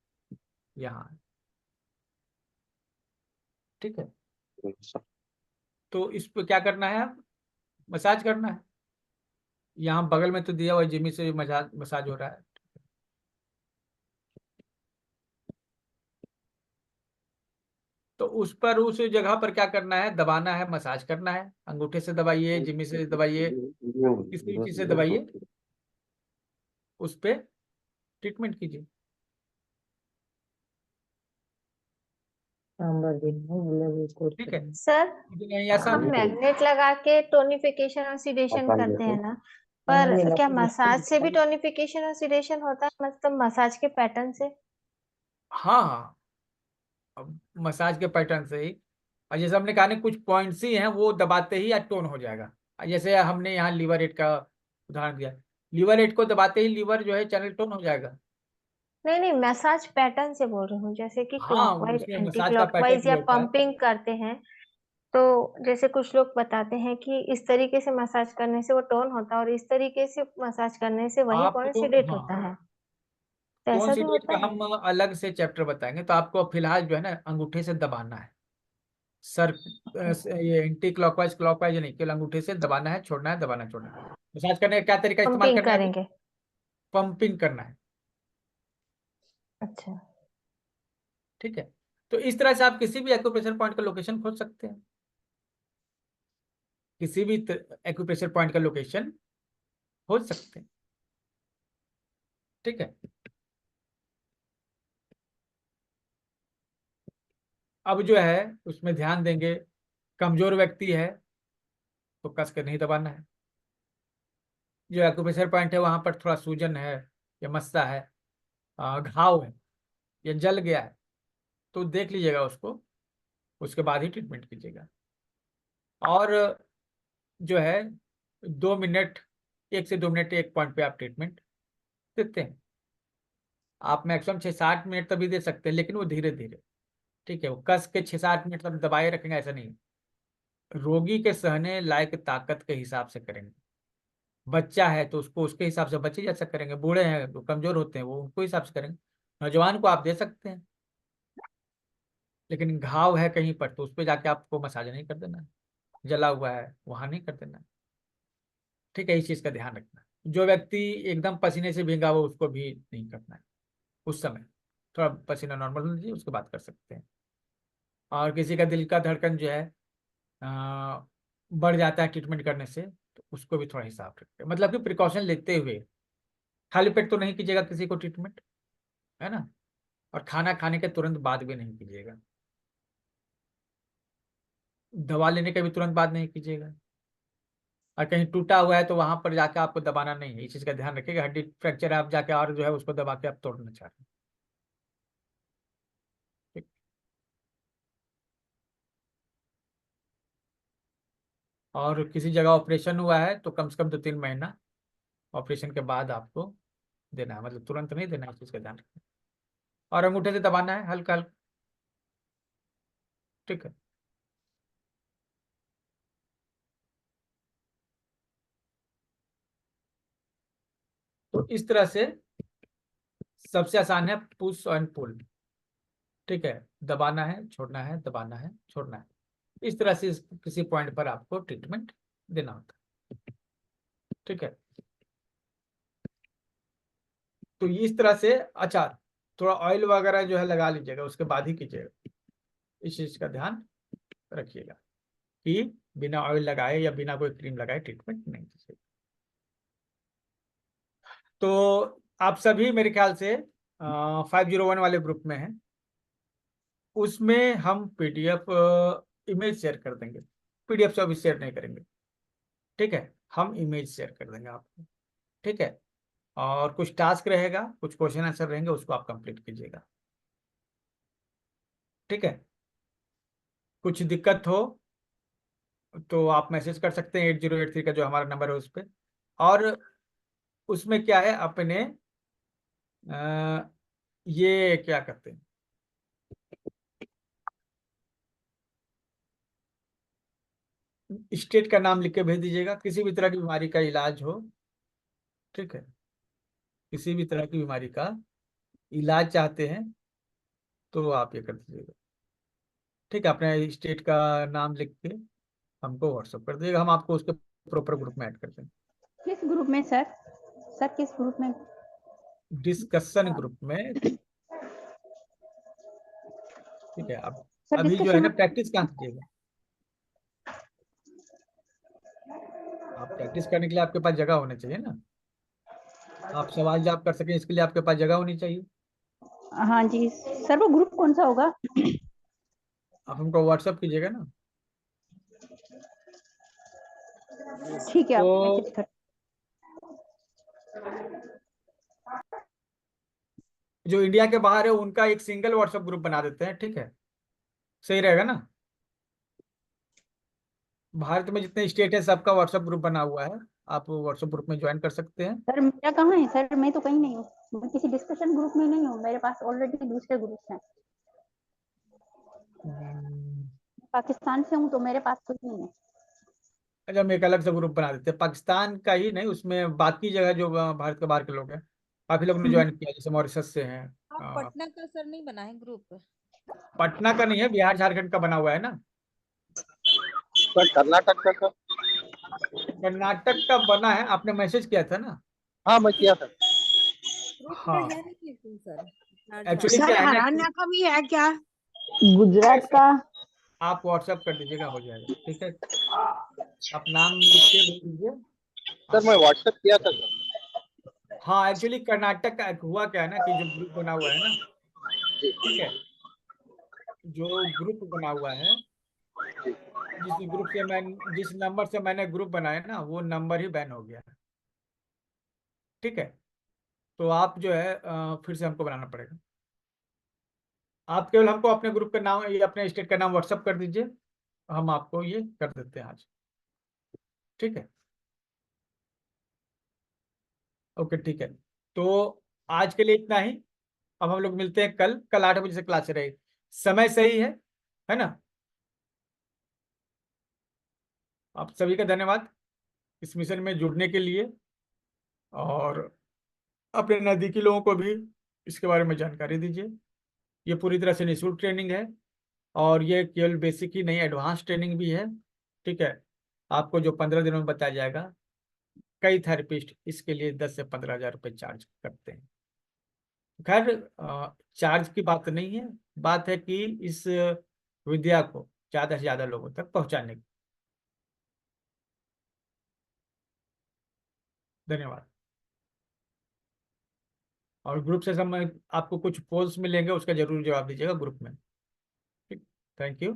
यहाँ है। ठीक है। तो इस पे क्या करना है, आप मसाज करना है। यहाँ बगल में तो दिया हुआ है, जिमी से मसाज मसाज हो रहा है। तो उस पर, उस जगह पर क्या करना है, दबाना है, मसाज करना है। अंगूठे से दबाइए, जिमी से दबाइए, किसी भी चीज से दबाइए, उस पे ट्रीटमेंट कीजिए। ठीक है। सर, लेकिन यही आसान हम है। मैग्नेट लगा के टोनिफिकेशन और सिडेशन करते हैं ना, पर क्या मसाज से भी टोनिफिकेशन और सिडेशन होता है, मतलब मसाज के पैटर्न से? हाँ हाँ, अब मसाज के पैटर्न से ही। और जैसे हमने कहा ना, कुछ पॉइंट्स ही हैं, वो दबाते ही टोन हो जाएगा। जैसे हमने यहाँ लीवर रेट का उदाहरण दिया, लीवर रेट को दबाते ही लीवर जो है चैनल टोन हो जाएगा। नहीं नहीं, मसाज पैटर्न से बोल रही हूँ, जैसे कि हाँ, क्लॉकवाइज, उसमें एंटी मसाज का पैटर्न क्लॉकवाइज भी या होता है। पंपिंग करते हैं। तो जैसे कुछ लोग बताते हैं कि इस तरीके से मसाज करने से वो टोन होता है, और इस तरीके से मसाज करने से वही पॉइंट आपको सिडेट होता हाँ, है। तो टोन ऐसा भी सीडेट होता का है? हम अलग से चैप्टर बताएंगे। तो आपको फिलहाल जो है ना अंगूठे से दबाना है सर। ये एंटी क्लॉकवाइज क्लॉकवाइज नहीं, केवल अंगूठे से दबाना है, छोड़ना है, दबाना छोड़ना है। मसाज करने का क्या तरीका इस्तेमाल पंपिंग करना है? करेंगे? पंपिंग करना है। अच्छा। ठीक है, तो इस तरह से आप किसी भी एक्यूप्रेशर पॉइंट का लोकेशन खोज सकते हैं, किसी भी एक्यूप्रेशर पॉइंट का लोकेशन खोज सकते हैं। ठीक है, अब जो है उसमें ध्यान देंगे, कमजोर व्यक्ति है तो कस के नहीं दबाना है। जो एक्यूप्रेशर पॉइंट है वहां पर थोड़ा सूजन है या मस्सा है, घाव है या जल गया है, तो देख लीजिएगा उसको, उसके बाद ही ट्रीटमेंट कीजिएगा। और जो है 2 मिनट, 1 से 2 मिनट एक पॉइंट पे आप ट्रीटमेंट देते हैं। आप मैक्सिमम 6-7 मिनट तभी दे सकते हैं, लेकिन वो धीरे धीरे। ठीक है, वो कस के 6-7 मिनट तक दबाए रखेंगे ऐसा नहीं, रोगी के सहने लायक ताकत के हिसाब से करेंगे। बच्चा है तो उसको उसके हिसाब से बच्चे जैसा करेंगे, बूढ़े हैं तो कमजोर होते हैं वो उनको हिसाब से करेंगे, नौजवान को आप दे सकते हैं। लेकिन घाव है कहीं पर तो उस पर जाके आपको मसाज नहीं कर देना, जला हुआ है वहां नहीं कर देना। ठीक है, इस चीज का ध्यान रखना। जो व्यक्ति एकदम पसीने से भीगा हो उसको भी नहीं करना है उस समय, थोड़ा पसीना नॉर्मल होना चाहिए, उसके बाद कर सकते हैं। और किसी का दिल का धड़कन जो है बढ़ जाता है ट्रीटमेंट करने से, तो उसको भी थोड़ा हिसाब रखते हैं, मतलब कि प्रिकॉशन लेते हुए। खाली पेट तो नहीं कीजिएगा किसी को ट्रीटमेंट, है ना, और खाना खाने के तुरंत बाद भी नहीं कीजिएगा, दवा लेने के भी तुरंत बाद नहीं कीजिएगा। और कहीं टूटा हुआ है तो वहां पर जाके आपको दबाना नहीं है, इस चीज का ध्यान रखिएगा। हड्डी फ्रैक्चर है आप जाके और जो है उसको दबा के आप तोड़ना चाह रहे हैं। ठीक। और किसी जगह ऑपरेशन हुआ है तो कम से कम 2-3 महीना ऑपरेशन के बाद आपको देना है, मतलब तुरंत नहीं देना है, इस चीज का ध्यान रखना। और अंगूठे से दबाना है हल्का हल्का। ठीक है, तो इस तरह से सबसे आसान है पुश एंड पुल। ठीक है, दबाना है छोड़ना है, दबाना है छोड़ना है, इस तरह से किसी पॉइंट पर आपको ट्रीटमेंट देना होता है। ठीक है, तो इस तरह से अच्छा थोड़ा ऑयल वगैरह जो है लगा लीजिएगा, उसके बाद ही कीजिएगा, इस चीज का ध्यान रखिएगा कि बिना ऑयल लगाए या बिना कोई क्रीम लगाए ट्रीटमेंट नहीं कीजिएगा। तो आप सभी मेरे ख्याल से 501 वाले ग्रुप में हैं, उसमें हम पीडीएफ इमेज शेयर कर देंगे, पीडीएफ से अभी शेयर नहीं करेंगे। ठीक है, हम इमेज शेयर कर देंगे आपको। ठीक है, और कुछ टास्क रहेगा, कुछ क्वेश्चन आंसर रहेंगे, उसको आप कंप्लीट कीजिएगा। ठीक है, कुछ दिक्कत हो तो आप मैसेज कर सकते हैं 8083 का जो हमारा नंबर है उस पर। और उसमें क्या है अपने ये क्या करते हैं, स्टेट का नाम लिख के भेज दीजिएगा, किसी भी तरह की बीमारी का इलाज हो। ठीक है, किसी भी तरह की बीमारी का इलाज चाहते हैं तो आप ये कर दीजिएगा। ठीक है, अपने स्टेट का नाम लिख के हमको व्हाट्सअप कर दीजिएगा, हम आपको उसके प्रॉपर ग्रुप में ऐड कर देंगे। किस ग्रुप में सर? सर किस ग्रुप में? डिस्कशन ग्रुप में। ठीक है, अब सर अभी जो है डिस्कशन ना में प्रैक्टिस कहाँ कीजिएगा, आप प्रैक्टिस करने के लिए आपके पास जगह होना चाहिए ना, आप सवाल जवाब कर सकें इसके लिए आपके पास जगह होनी चाहिए। हाँ जी सर, वो ग्रुप कौन सा होगा? आप हमको व्हाट्सअप कीजिएगा ना। ठीक है, आप तो मैसेज कर। जो इंडिया के बाहर है उनका एक सिंगल व्हाट्सएप ग्रुप बना देते हैं। ठीक है, सही रहेगा ना। भारत में जितने स्टेट है सबका व्हाट्सएप ग्रुप बना हुआ है, आप व्हाट्सएप ग्रुप में ज्वाइन कर सकते हैं। सर मेरा कहाँ है सर? मैं तो कहीं नहीं हूँ, मैं किसी डिस्कशन ग्रुप में नहीं हूँ, मेरे पास ऑलरेडी दूसरे ग्रुप हैं। पाकिस्तान से हूँ तो मेरे पास कुछ नहीं है। अच्छा, हम एक अलग से ग्रुप बना देते हैं, पाकिस्तान का ही नहीं, उसमें बाकी जगह जो भारत के बाहर के लोग हैं, काफी लोग ने ज्वाइन किया, जैसे मॉरिशस से हैं। आप पटना का सर नहीं बना है ग्रुप? पटना का नहीं है, बिहार झारखंड का बना हुआ है ना। सर कर्नाटक का सर? कर्नाटक का बना है, आपने मैसेज किया था ना। हाँ मैं किया था। ग्रुप हाँ में है नहीं सर। एक्चुअली सर क्या है ना हरियाणा कि का भी है क्या? गुजरात का आप व्हाट्सएप कर दीजिएगा, हो जाएगा, ठीक है। आप नाम लिख के भेज दीजिए। सर मैं व्हाट्सएप किया था सर। हाँ, एक्चुअली कर्नाटक का हुआ क्या है ना कि जो ग्रुप बना हुआ है ना, ठीक है, जो ग्रुप बना हुआ है, जिस नंबर से मैंने ग्रुप बनाया ना, वो नंबर ही बैन हो गया, ठीक है। तो आप जो है फिर से हमको बनाना पड़ेगा। आप केवल हमको अपने ग्रुप का नाम या अपने स्टेट का नाम व्हाट्सअप कर दीजिए, हम आपको ये कर देते हैं आज, ठीक है। ओके, ठीक है। तो आज के लिए इतना ही। अब हम लोग मिलते हैं कल। कल 8 बजे से क्लास रहेगी, समय सही है ना। आप सभी का धन्यवाद इस मिशन में जुड़ने के लिए, और अपने नज़दीकी लोगों को भी इसके बारे में जानकारी दीजिए। ये पूरी तरह से निःशुल्क ट्रेनिंग है, और ये केवल बेसिक ही नहीं, एडवांस ट्रेनिंग भी है, ठीक है। आपको जो 15 दिनों में बताया जाएगा। कई थेरेपिस्ट इसके लिए 10 से 15 हज़ार रुपये चार्ज करते हैं। खैर, चार्ज की बात नहीं है, बात है कि इस विद्या को ज़्यादा से ज़्यादा लोगों तक पहुंचाने की। धन्यवाद। और ग्रुप से संबंधित आपको कुछ पोल्स मिलेंगे, उसका जरूर जवाब दीजिएगा ग्रुप में, ठीक। Thank you.